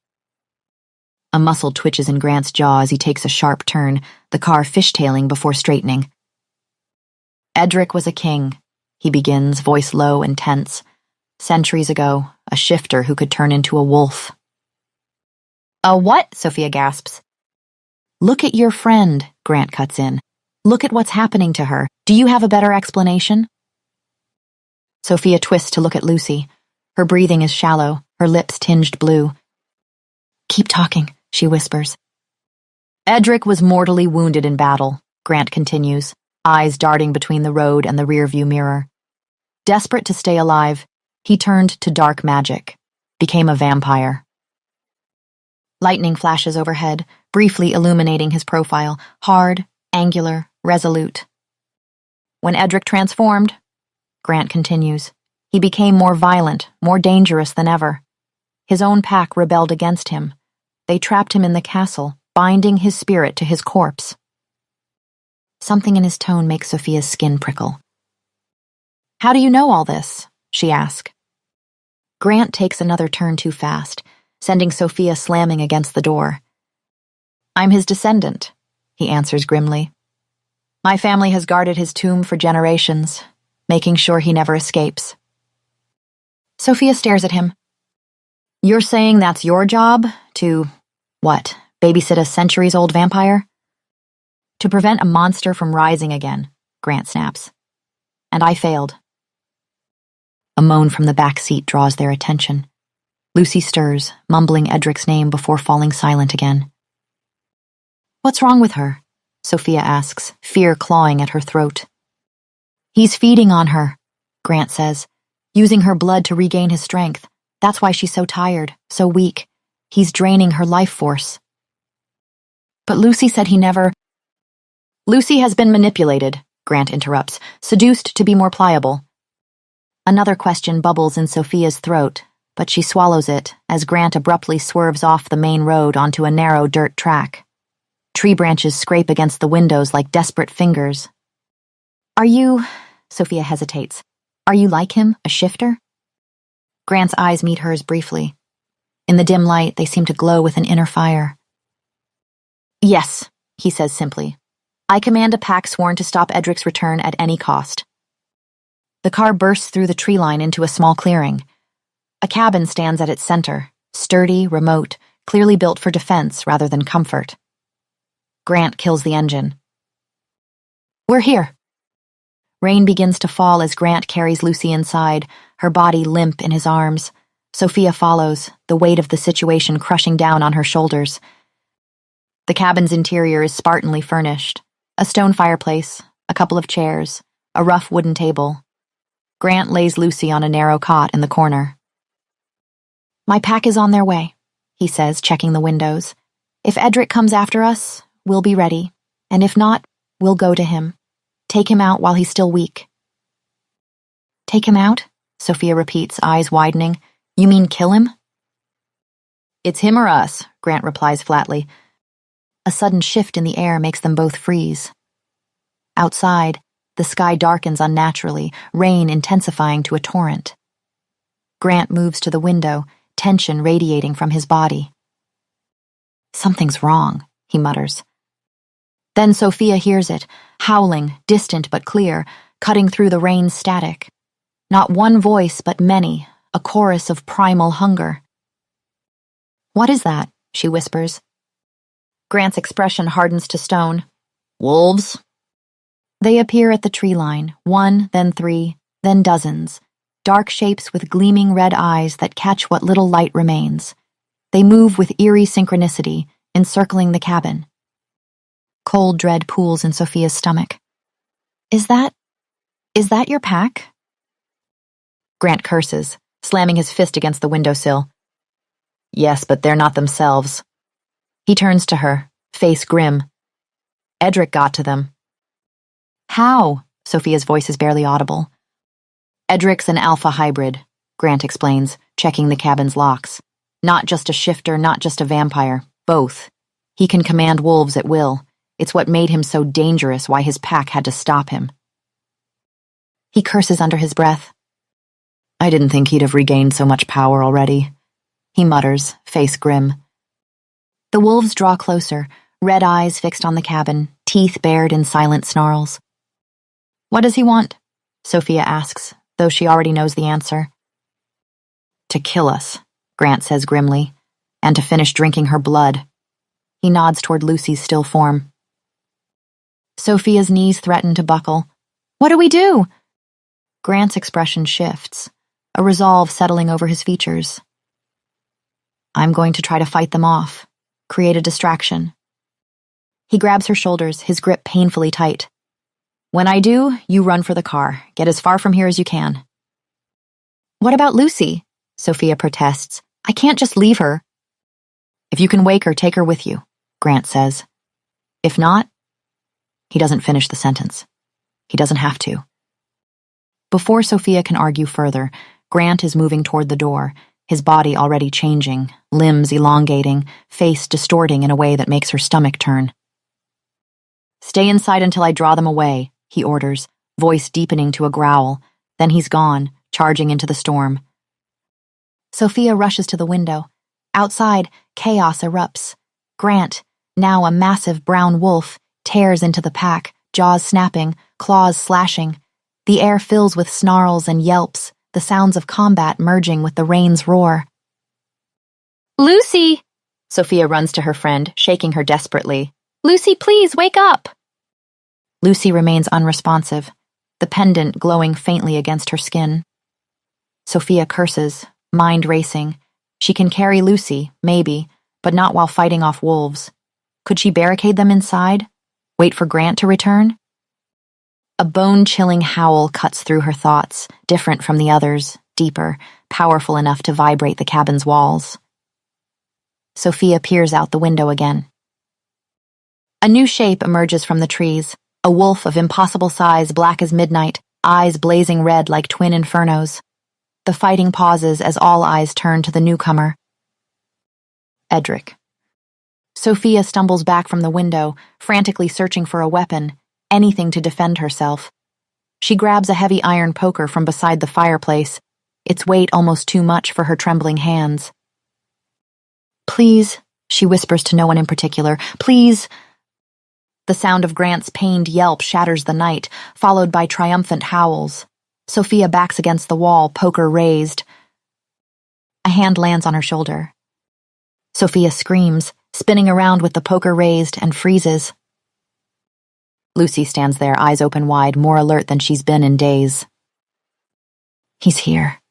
A muscle twitches in Grant's jaw as he takes a sharp turn, the car fishtailing before straightening. "Edric was a king," he begins, voice low and tense. "Centuries ago, a shifter who could turn into a wolf." "A what?" Sophia gasps. "Look at your friend," Grant cuts in. "Look at what's happening to her. Do you have a better explanation?" Sophia twists to look at Lucy. Her breathing is shallow, her lips tinged blue. "Keep talking," she whispers. "Edric was mortally wounded in battle," Grant continues, eyes darting between the road and the rearview mirror. Desperate to stay alive, he turned to dark magic, became a vampire. Lightning flashes overhead, briefly illuminating his profile, hard, angular, resolute. "When Edric transformed," Grant continues, "he became more violent, more dangerous than ever. His own pack rebelled against him. They trapped him in the castle, binding his spirit to his corpse." Something in his tone makes Sophia's skin prickle. "How do you know all this?" she asks. Grant takes another turn too fast, sending Sophia slamming against the door. "I'm his descendant," he answers grimly. "My family has guarded his tomb for generations, making sure he never escapes." Sophia stares at him. "You're saying that's your job? To, what, babysit a centuries-old vampire?" "To prevent a monster from rising again," Grant snaps. "And I failed." A moan from the back seat draws their attention. Lucy stirs, mumbling Edric's name before falling silent again. "What's wrong with her?" Sophia asks, fear clawing at her throat. "He's feeding on her," Grant says, "using her blood to regain his strength. That's why she's so tired, so weak. He's draining her life force." "But Lucy said he never—" "Lucy has been manipulated," Grant interrupts, "seduced to be more pliable." Another question bubbles in Sophia's throat, but she swallows it as Grant abruptly swerves off the main road onto a narrow dirt track. Tree branches scrape against the windows like desperate fingers. Are you... Sophia hesitates. Are you like him, a shifter? Grant's eyes meet hers briefly. In the dim light, they seem to glow with an inner fire. Yes, he says simply. I command a pack sworn to stop Edric's return at any cost. The car bursts through the tree line into a small clearing. A cabin stands at its center, sturdy, remote, clearly built for defense rather than comfort. Grant kills the engine. We're here. Rain begins to fall as Grant carries Lucy inside, her body limp in his arms. Sophia follows, the weight of the situation crushing down on her shoulders. The cabin's interior is spartanly furnished. A stone fireplace, a couple of chairs, a rough wooden table. Grant lays Lucy on a narrow cot in the corner. My pack is on their way, he says, checking the windows. If Edric comes after us, we'll be ready, and if not, we'll go to him. Take him out while he's still weak. Take him out? Sophia repeats, eyes widening. You mean kill him? It's him or us, Grant replies flatly. A sudden shift in the air makes them both freeze. Outside, the sky darkens unnaturally, rain intensifying to a torrent. Grant moves to the window, tension radiating from his body. Something's wrong, he mutters. Then Sophia hears it, howling, distant but clear, cutting through the rain's static. Not one voice, but many, a chorus of primal hunger. What is that? She whispers. Grant's expression hardens to stone. Wolves? They appear at the tree line, one, then three, then dozens, dark shapes with gleaming red eyes that catch what little light remains. They move with eerie synchronicity, encircling the cabin. Cold dread pools in Sophia's stomach. Is that your pack? Grant curses, slamming his fist against the windowsill. Yes, but they're not themselves. He turns to her, face grim. Edric got to them. How? Sophia's voice is barely audible. Edric's an alpha hybrid, Grant explains, checking the cabin's locks. Not just a shifter, not just a vampire, both. He can command wolves at will. It's what made him so dangerous, why his pack had to stop him. He curses under his breath. I didn't think he'd have regained so much power already, he mutters, face grim. The wolves draw closer, red eyes fixed on the cabin, teeth bared in silent snarls. What does he want? Sophia asks, though she already knows the answer. To kill us, Grant says grimly, and to finish drinking her blood. He nods toward Lucy's still form. Sophia's knees threaten to buckle. What do we do? Grant's expression shifts, a resolve settling over his features. I'm going to try to fight them off, create a distraction. He grabs her shoulders, his grip painfully tight. When I do, you run for the car. Get as far from here as you can. What about Lucy? Sophia protests. I can't just leave her. If you can wake her, take her with you, Grant says. If not, he doesn't finish the sentence. He doesn't have to. Before Sophia can argue further, Grant is moving toward the door, his body already changing, limbs elongating, face distorting in a way that makes her stomach turn. Stay inside until I draw them away, he orders, voice deepening to a growl. Then he's gone, charging into the storm. Sophia rushes to the window. Outside, chaos erupts. Grant, now a massive brown wolf, tears into the pack, jaws snapping, claws slashing. The air fills with snarls and yelps, the sounds of combat merging with the rain's roar. Lucy! Sophia runs to her friend, shaking her desperately. Lucy, please, wake up! Lucy remains unresponsive, the pendant glowing faintly against her skin. Sophia curses, mind racing. She can carry Lucy, maybe, but not while fighting off wolves. Could she barricade them inside? Wait for Grant to return? A bone-chilling howl cuts through her thoughts, different from the others, deeper, powerful enough to vibrate the cabin's walls. Sophia peers out the window again. A new shape emerges from the trees, a wolf of impossible size, black as midnight, eyes blazing red like twin infernos. The fighting pauses as all eyes turn to the newcomer. Edric. Sophia stumbles back from the window, frantically searching for a weapon, anything to defend herself. She grabs a heavy iron poker from beside the fireplace, its weight almost too much for her trembling hands. "Please," she whispers to no one in particular, "please." The sound of Grant's pained yelp shatters the night, followed by triumphant howls. Sophia backs against the wall, poker raised. A hand lands on her shoulder. Sophia screams, spinning around with the poker raised, and freezes. Lucy stands there, eyes open wide, more alert than she's been in days. "He's here,"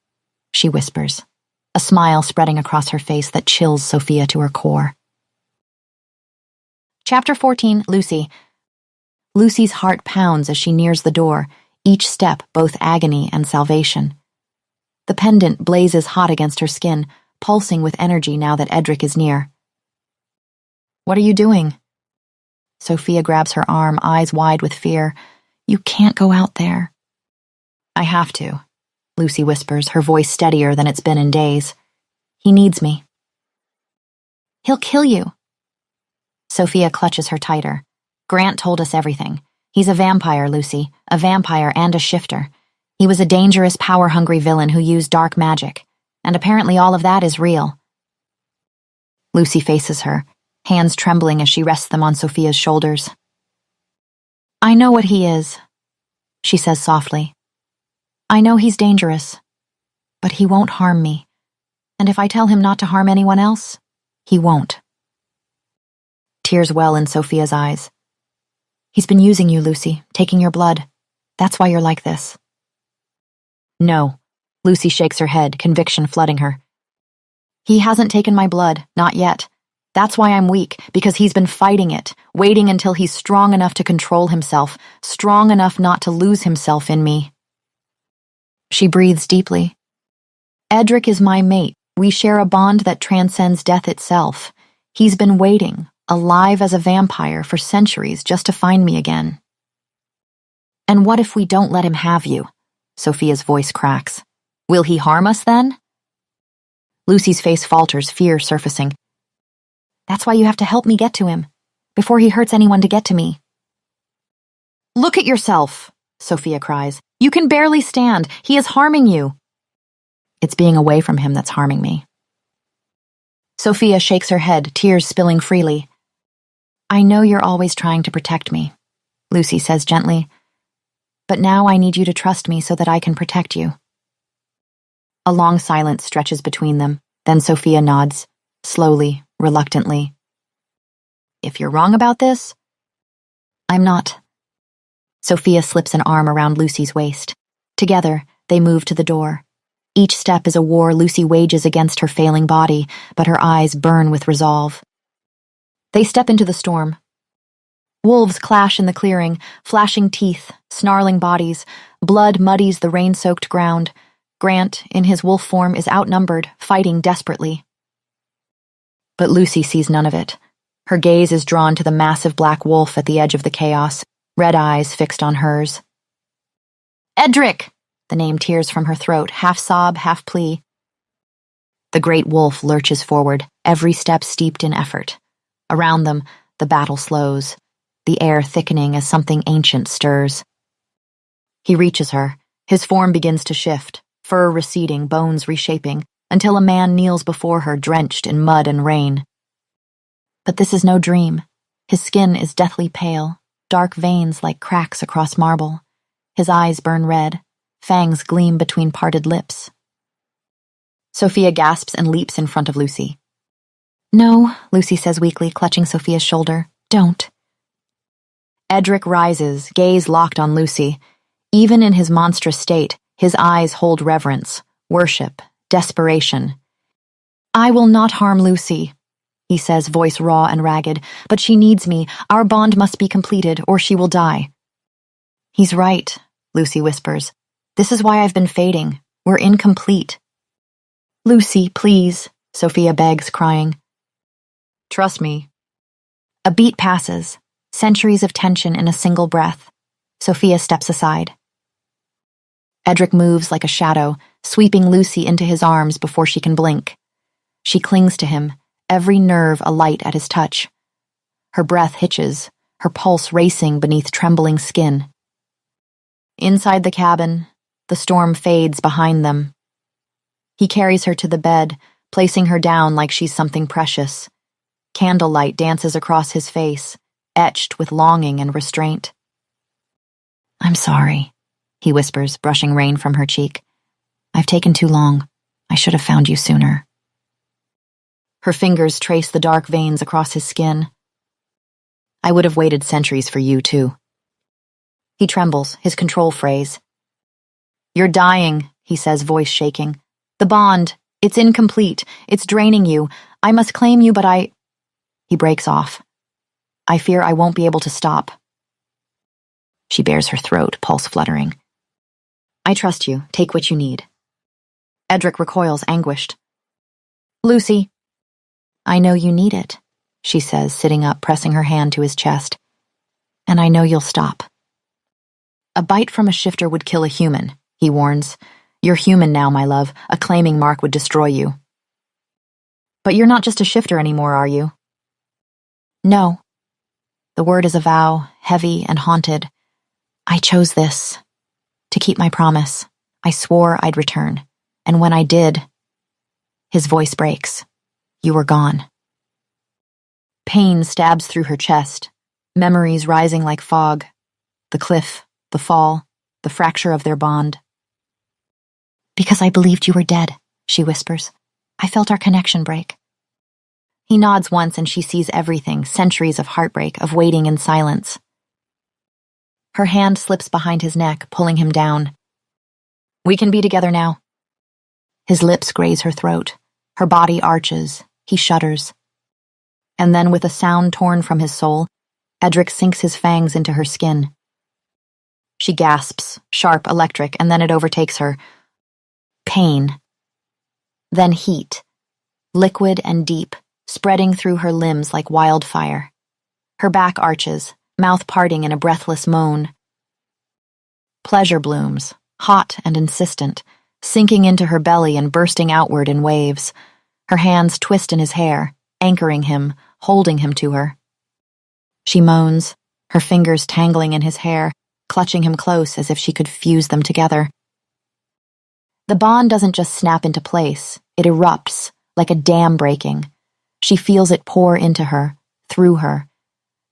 she whispers, a smile spreading across her face that chills Sophia to her core. Chapter 14, Lucy. Lucy's heart pounds as she nears the door, each step both agony and salvation. The pendant blazes hot against her skin, pulsing with energy now that Edric is near. "What are you doing?" Sophia grabs her arm, eyes wide with fear. "You can't go out there." "I have to," Lucy whispers, her voice steadier than it's been in days. "He needs me." "He'll kill you." Sophia clutches her tighter. "Grant told us everything. He's a vampire, Lucy, a vampire and a shifter. He was a dangerous, power-hungry villain who used dark magic, and apparently all of that is real." Lucy faces her, hands trembling as she rests them on Sophia's shoulders. "I know what he is," she says softly. "I know he's dangerous, but he won't harm me, and if I tell him not to harm anyone else, he won't." Tears well in Sophia's eyes. "He's been using you, Lucy, taking your blood. That's why you're like this." "No." Lucy shakes her head, conviction flooding her. "He hasn't taken my blood, not yet. That's why I'm weak, because he's been fighting it, waiting until he's strong enough to control himself, strong enough not to lose himself in me." She breathes deeply. "Edric is my mate. We share a bond that transcends death itself. He's been waiting, alive as a vampire, for centuries just to find me again." "And what if we don't let him have you?" Sophia's voice cracks. "Will he harm us then?" Lucy's face falters, fear surfacing. "That's why you have to help me get to him, before he hurts anyone to get to me." "Look at yourself," Sophia cries. "You can barely stand. He is harming you." "It's being away from him that's harming me." Sophia shakes her head, tears spilling freely. "I know you're always trying to protect me," Lucy says gently. "But now I need you to trust me so that I can protect you." A long silence stretches between them, then Sophia nods, slowly, reluctantly. "If you're wrong about this?" "I'm not." Sophia slips an arm around Lucy's waist. Together, they move to the door. Each step is a war Lucy wages against her failing body, but her eyes burn with resolve. They step into the storm. Wolves clash in the clearing, flashing teeth, snarling bodies. Blood muddies the rain-soaked ground. Grant, in his wolf form, is outnumbered, fighting desperately. But Lucy sees none of it. Her gaze is drawn to the massive black wolf at the edge of the chaos, red eyes fixed on hers. "Edric!" The name tears from her throat, half sob, half plea. The great wolf lurches forward, every step steeped in effort. Around them, the battle slows, the air thickening as something ancient stirs. He reaches her. His form begins to shift, fur receding, bones reshaping, until a man kneels before her, drenched in mud and rain. But this is no dream. His skin is deathly pale, dark veins like cracks across marble. His eyes burn red, fangs gleam between parted lips. Sophia gasps and leaps in front of Lucy. "No," Lucy says weakly, clutching Sophia's shoulder. "Don't." Edric rises, gaze locked on Lucy. Even in his monstrous state, his eyes hold reverence, worship, desperation. "I will not harm Lucy," he says, voice raw and ragged, "but she needs me. Our bond must be completed, or she will die." "He's right," Lucy whispers. "This is why I've been fading. We're incomplete." "Lucy, please," Sophia begs, crying. "Trust me." A beat passes, centuries of tension in a single breath. Sophia steps aside. Edric moves like a shadow, sweeping Lucy into his arms before she can blink. She clings to him, every nerve alight at his touch. Her breath hitches, her pulse racing beneath trembling skin. Inside the cabin, the storm fades behind them. He carries her to the bed, placing her down like she's something precious. Candlelight dances across his face, etched with longing and restraint. "I'm sorry," he whispers, brushing rain from her cheek. "I've taken too long. I should have found you sooner." Her fingers trace the dark veins across his skin. "I would have waited centuries for you, too." He trembles, his control phrase. "You're dying," he says, voice shaking. "The bond, it's incomplete. It's draining you. I must claim you, but I—" He breaks off. "I fear I won't be able to stop." She bares her throat, pulse fluttering. "I trust you. Take what you need." Edric recoils, anguished. "Lucy." "I know you need it," she says, sitting up, pressing her hand to his chest. "And I know you'll stop." "A bite from a shifter would kill a human," he warns. "You're human now, my love. A claiming mark would destroy you." "But you're not just a shifter anymore, are you?" "No." The word is a vow, heavy and haunted. "I chose this. To keep my promise. I swore I'd return. And when I did..." His voice breaks. "You were gone." Pain stabs through her chest, memories rising like fog. The cliff, the fall, the fracture of their bond. "Because I believed you were dead," she whispers. "I felt our connection break." He nods once and she sees everything, centuries of heartbreak, of waiting in silence. Her hand slips behind his neck, pulling him down. "We can be together now." His lips graze her throat. Her body arches. He shudders. And then, with a sound torn from his soul, Edric sinks his fangs into her skin. She gasps, sharp, electric, and then it overtakes her. Pain. Then heat. Liquid and deep, spreading through her limbs like wildfire. Her back arches, mouth parting in a breathless moan. Pleasure blooms, hot and insistent, sinking into her belly and bursting outward in waves. Her hands twist in his hair, anchoring him, holding him to her. She moans, her fingers tangling in his hair, clutching him close as if she could fuse them together. The bond doesn't just snap into place, it erupts, like a dam breaking. She feels it pour into her, through her.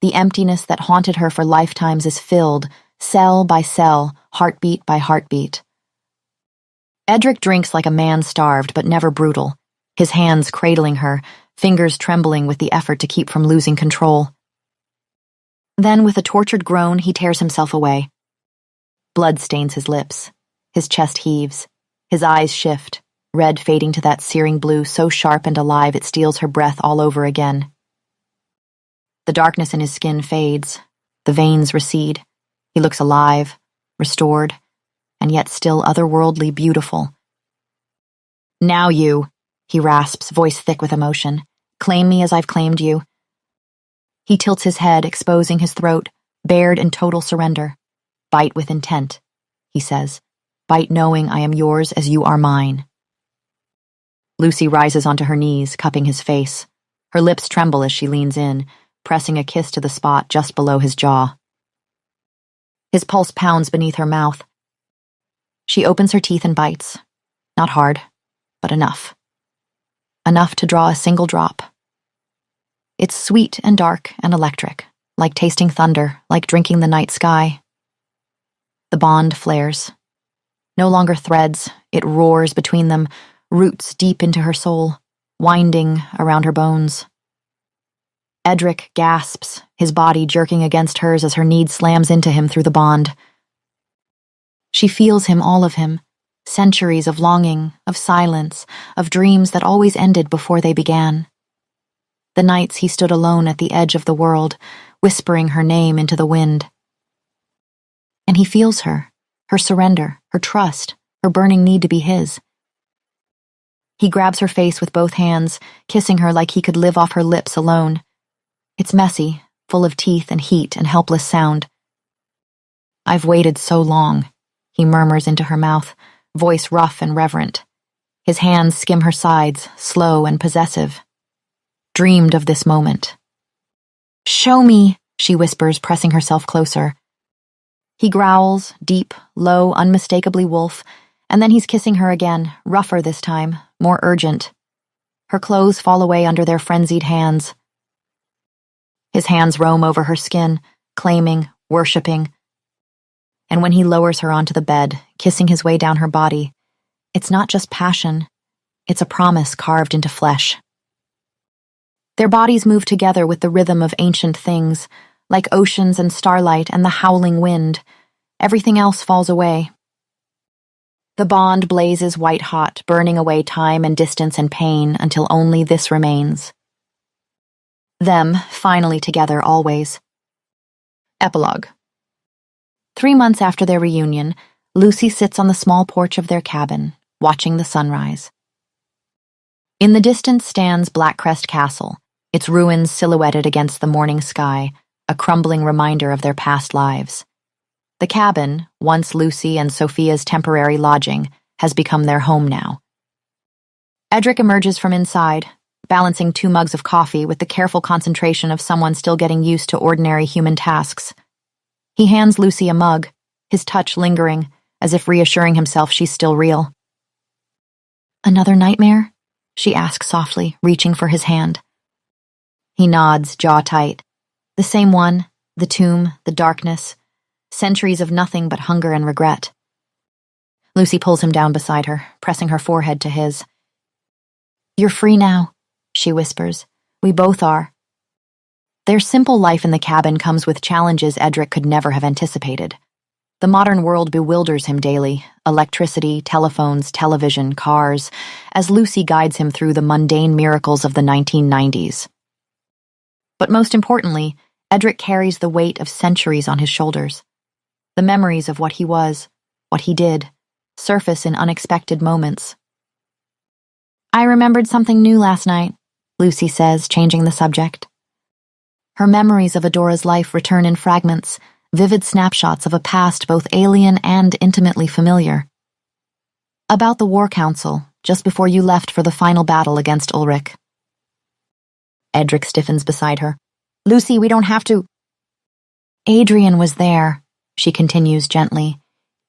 The emptiness that haunted her for lifetimes is filled, cell by cell, heartbeat by heartbeat. Edric drinks like a man starved, but never brutal, his hands cradling her, fingers trembling with the effort to keep from losing control. Then, with a tortured groan, he tears himself away. Blood stains his lips. His chest heaves. His eyes shift, red fading to that searing blue so sharp and alive it steals her breath all over again. The darkness in his skin fades. The veins recede. He looks alive, restored, and yet still otherworldly beautiful. "Now you," he rasps, voice thick with emotion. "Claim me as I've claimed you." He tilts his head, exposing his throat, bared in total surrender. "Bite with intent," he says. "Bite knowing I am yours as you are mine." Lucy rises onto her knees, cupping his face. Her lips tremble as she leans in, pressing a kiss to the spot just below his jaw. His pulse pounds beneath her mouth. She opens her teeth and bites. Not hard, but enough. Enough to draw a single drop. It's sweet and dark and electric, like tasting thunder, like drinking the night sky. The bond flares. No longer threads, it roars between them, roots deep into her soul, winding around her bones. Edric gasps, his body jerking against hers as her need slams into him through the bond. She feels him, all of him, centuries of longing, of silence, of dreams that always ended before they began. The nights he stood alone at the edge of the world, whispering her name into the wind. And he feels her surrender, her trust, her burning need to be his. He grabs her face with both hands, kissing her like he could live off her lips alone. It's messy, full of teeth and heat and helpless sound. "I've waited so long," he murmurs into her mouth, voice rough and reverent. His hands skim her sides, slow and possessive. Dreamed of this moment. "Show me," she whispers, pressing herself closer. He growls, deep, low, unmistakably wolf, and then he's kissing her again, rougher this time, more urgent. Her clothes fall away under their frenzied hands. His hands roam over her skin, claiming, worshipping. And when he lowers her onto the bed, kissing his way down her body, it's not just passion, it's a promise carved into flesh. Their bodies move together with the rhythm of ancient things, like oceans and starlight and the howling wind. Everything else falls away. The bond blazes white-hot, burning away time and distance and pain until only this remains. Them, finally together always. Epilogue. 3 months after their reunion, Lucy sits on the small porch of their cabin, watching the sunrise. In the distance stands Blackcrest Castle, its ruins silhouetted against the morning sky, a crumbling reminder of their past lives. The cabin, once Lucy and Sophia's temporary lodging, has become their home now. Edric emerges from inside, balancing 2 mugs of coffee with the careful concentration of someone still getting used to ordinary human tasks. He hands Lucy a mug, his touch lingering, as if reassuring himself she's still real. "Another nightmare?" she asks softly, reaching for his hand. He nods, jaw tight. The same one, the tomb, the darkness, centuries of nothing but hunger and regret. Lucy pulls him down beside her, pressing her forehead to his. "You're free now," she whispers. "We both are." Their simple life in the cabin comes with challenges Edric could never have anticipated. The modern world bewilders him daily, electricity, telephones, television, cars, as Lucy guides him through the mundane miracles of the 1990s. But most importantly, Edric carries the weight of centuries on his shoulders. The memories of what he was, what he did, surface in unexpected moments. "I remembered something new last night," Lucy says, changing the subject. Her memories of Adora's life return in fragments, vivid snapshots of a past both alien and intimately familiar. "About the War Council, just before you left for the final battle against Ulrich." Edric stiffens beside her. "Lucy, we don't have to—" "Adrian was there," she continues gently.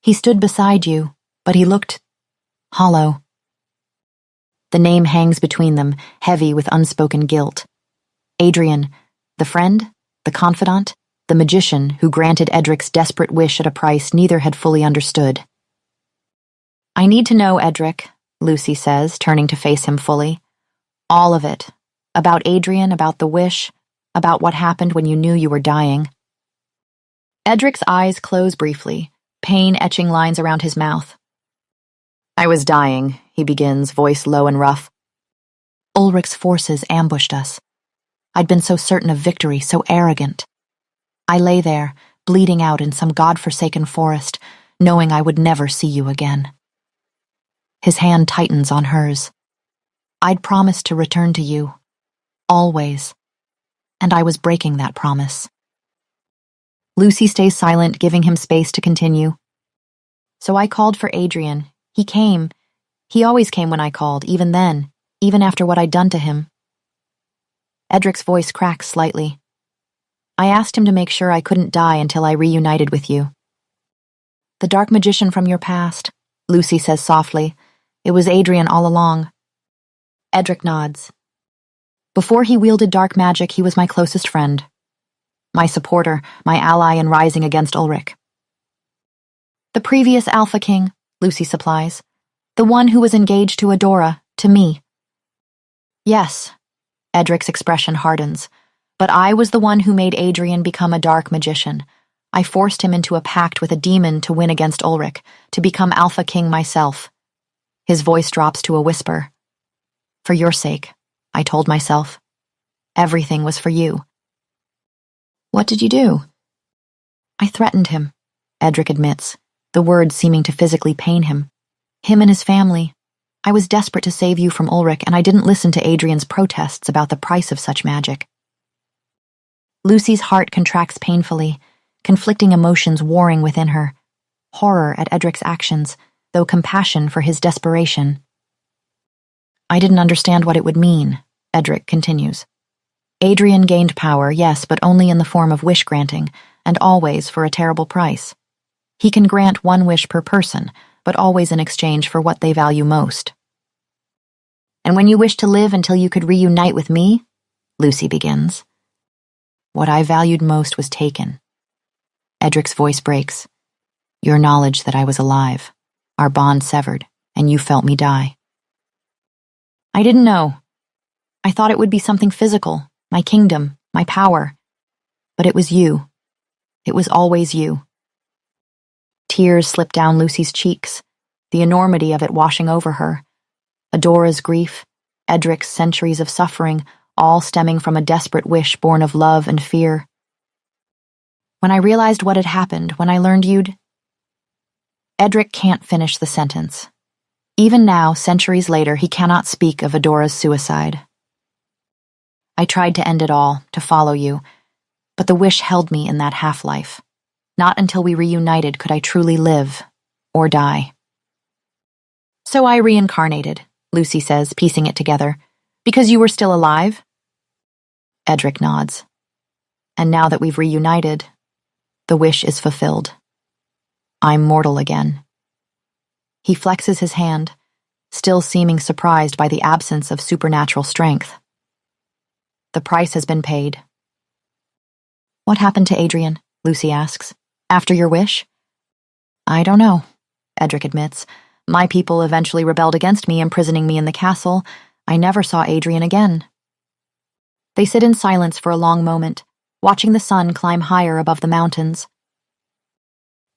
"He stood beside you, but he looked hollow." The name hangs between them, heavy with unspoken guilt. Adrian, the friend, the confidant, the magician who granted Edric's desperate wish at a price neither had fully understood. "I need to know, Edric," Lucy says, turning to face him fully. "All of it. About Adrian, about the wish, about what happened when you knew you were dying." Edric's eyes close briefly, pain etching lines around his mouth. "I was dying," he begins, voice low and rough. "Ulrich's forces ambushed us. I'd been so certain of victory, so arrogant. I lay there, bleeding out in some godforsaken forest, knowing I would never see you again." His hand tightens on hers. "I'd promised to return to you. Always. And I was breaking that promise." Lucy stays silent, giving him space to continue. "So I called for Adrian. He came. He always came when I called, even then, even after what I'd done to him." Edric's voice cracks slightly. "I asked him to make sure I couldn't die until I reunited with you." "The dark magician from your past," Lucy says softly. "It was Adrian all along." Edric nods. "Before he wielded dark magic, he was my closest friend. My supporter, my ally in rising against Ulrich." "The previous Alpha King," Lucy supplies. "The one who was engaged to Adora, to me." "Yes," Edric's expression hardens. "But I was the one who made Adrian become a dark magician. I forced him into a pact with a demon to win against Ulrich, to become Alpha King myself." His voice drops to a whisper. "For your sake," I told myself. "Everything was for you." "What did you do?" "I threatened him," Edric admits, the words seeming to physically pain him. "Him and his family. I was desperate to save you from Ulrich, and I didn't listen to Adrian's protests about the price of such magic." Lucy's heart contracts painfully, conflicting emotions warring within her. Horror at Edric's actions, though compassion for his desperation. "I didn't understand what it would mean," Edric continues. "Adrian gained power, yes, but only in the form of wish-granting, and always for a terrible price. He can grant one wish per person, but always in exchange for what they value most. And when you wish to live until you could reunite with me, Lucy begins. What I valued most was taken. Edric's voice breaks. Your knowledge that I was alive, our bond severed, and you felt me die. I didn't know. I thought it would be something physical, my kingdom, my power. But it was you. It was always you. Tears slipped down Lucy's cheeks, the enormity of it washing over her. Adora's grief, Edric's centuries of suffering, all stemming from a desperate wish born of love and fear. When I realized what had happened, when I learned you'd... Edric can't finish the sentence. Even now, centuries later, he cannot speak of Adora's suicide. I tried to end it all, to follow you, but the wish held me in that half-life. Not until we reunited could I truly live, or die. So I reincarnated, Lucy says, piecing it together. Because you were still alive? Edric nods. And now that we've reunited, the wish is fulfilled. I'm mortal again. He flexes his hand, still seeming surprised by the absence of supernatural strength. The price has been paid. What happened to Adrian? Lucy asks. After your wish? I don't know, Edric admits. My people eventually rebelled against me, imprisoning me in the castle. I never saw Adrian again. They sit in silence for a long moment, watching the sun climb higher above the mountains.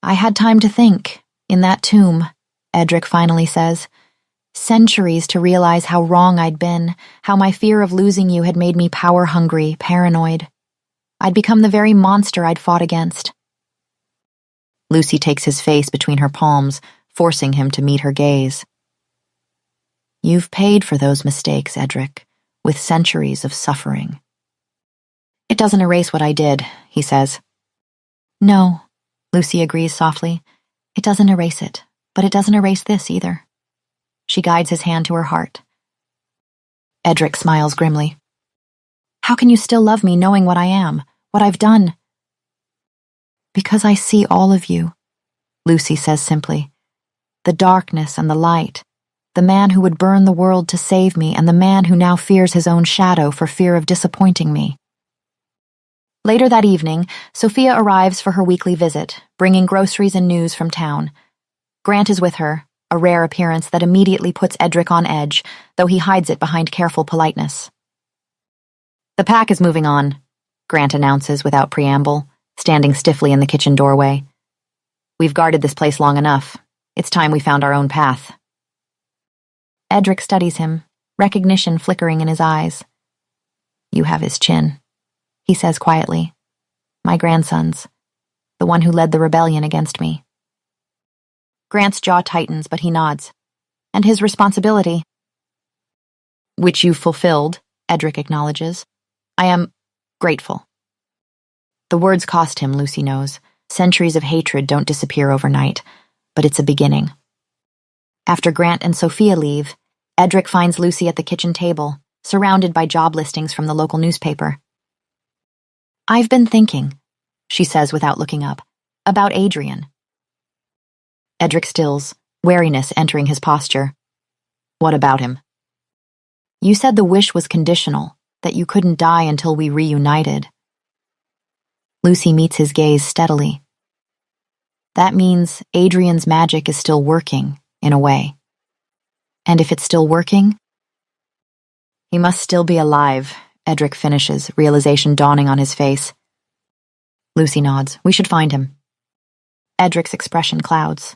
I had time to think, in that tomb, Edric finally says. Centuries to realize how wrong I'd been, how my fear of losing you had made me power-hungry, paranoid. I'd become the very monster I'd fought against. Lucy takes his face between her palms, forcing him to meet her gaze. You've paid for those mistakes, Edric, with centuries of suffering. It doesn't erase what I did, he says. No, Lucy agrees softly. It doesn't erase it, but it doesn't erase this either. She guides his hand to her heart. Edric smiles grimly. How can you still love me knowing what I am, what I've done? Because I see all of you, Lucy says simply. The darkness and the light, the man who would burn the world to save me and the man who now fears his own shadow for fear of disappointing me. Later that evening, Sophia arrives for her weekly visit, bringing groceries and news from town. Grant is with her, a rare appearance that immediately puts Edric on edge, though he hides it behind careful politeness. The pack is moving on, Grant announces without preamble, standing stiffly in the kitchen doorway. We've guarded this place long enough. It's time we found our own path. Edric studies him, recognition flickering in his eyes. You have his chin, he says quietly. My grandson's, the one who led the rebellion against me. Grant's jaw tightens, but he nods. And his responsibility. Which you've fulfilled, Edric acknowledges. I am grateful. The words cost him, Lucy knows. Centuries of hatred don't disappear overnight, but it's a beginning. After Grant and Sophia leave, Edric finds Lucy at the kitchen table, surrounded by job listings from the local newspaper. I've been thinking, she says without looking up, about Adrian. Edric stills, wariness entering his posture. What about him? You said the wish was conditional, that you couldn't die until we reunited. Lucy meets his gaze steadily. That means Adrian's magic is still working, in a way. And if it's still working? He must still be alive, Edric finishes, realization dawning on his face. Lucy nods. We should find him. Edric's expression clouds.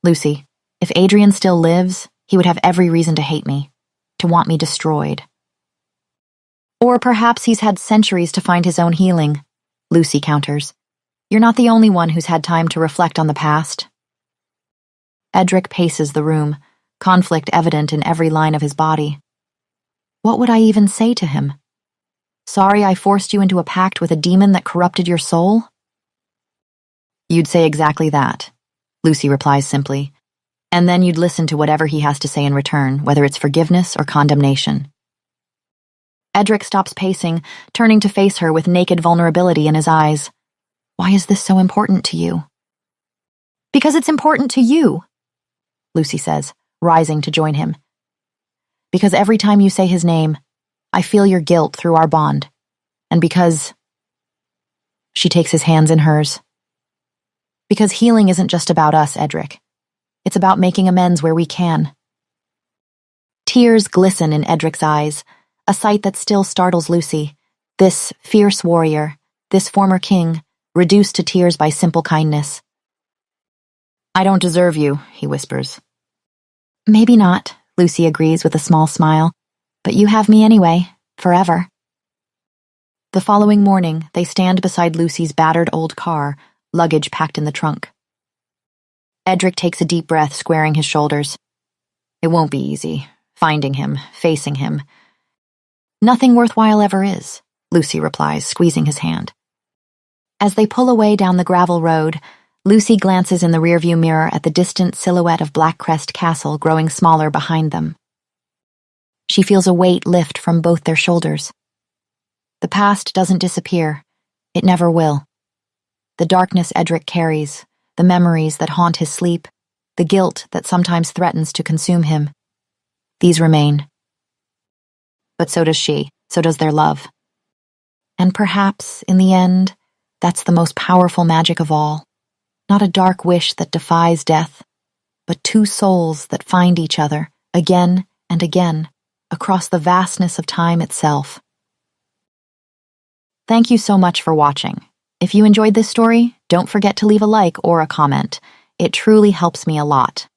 Lucy, if Adrian still lives, he would have every reason to hate me, to want me destroyed. Or perhaps he's had centuries to find his own healing, Lucy counters. You're not the only one who's had time to reflect on the past. Edric paces the room, conflict evident in every line of his body. What would I even say to him? Sorry I forced you into a pact with a demon that corrupted your soul? You'd say exactly that, Lucy replies simply, and then you'd listen to whatever he has to say in return, whether it's forgiveness or condemnation. Edric stops pacing, turning to face her with naked vulnerability in his eyes. Why is this so important to you? Because it's important to you, Lucy says, rising to join him. Because every time you say his name, I feel your guilt through our bond. And because... She takes his hands in hers. Because healing isn't just about us, Edric. It's about making amends where we can. Tears glisten in Edric's eyes, a sight that still startles Lucy. This fierce warrior, this former king, reduced to tears by simple kindness. I don't deserve you, he whispers. Maybe not, Lucy agrees with a small smile, but you have me anyway, forever. The following morning, they stand beside Lucy's battered old car, luggage packed in the trunk. Edric takes a deep breath, squaring his shoulders. It won't be easy, finding him, facing him. Nothing worthwhile ever is, Lucy replies, squeezing his hand. As they pull away down the gravel road, Lucy glances in the rearview mirror at the distant silhouette of Blackcrest Castle growing smaller behind them. She feels a weight lift from both their shoulders. The past doesn't disappear. It never will. The darkness Edric carries, the memories that haunt his sleep, the guilt that sometimes threatens to consume him. These remain. But so does she, so does their love. And perhaps, in the end, that's the most powerful magic of all. Not a dark wish that defies death, but two souls that find each other, again and again, across the vastness of time itself. Thank you so much for watching. If you enjoyed this story, don't forget to leave a like or a comment. It truly helps me a lot.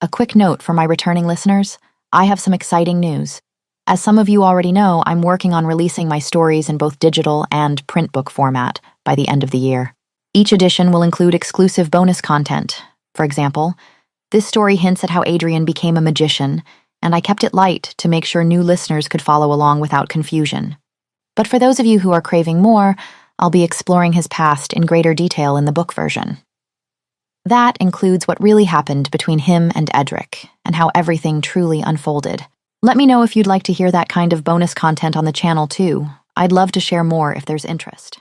A quick note for my returning listeners, I have some exciting news. As some of you already know, I'm working on releasing my stories in both digital and print book format by the end of the year. Each edition will include exclusive bonus content. For example, this story hints at how Adrian became a magician, and I kept it light to make sure new listeners could follow along without confusion. But for those of you who are craving more, I'll be exploring his past in greater detail in the book version. That includes what really happened between him and Edric, and how everything truly unfolded. Let me know if you'd like to hear that kind of bonus content on the channel too. I'd love to share more if there's interest.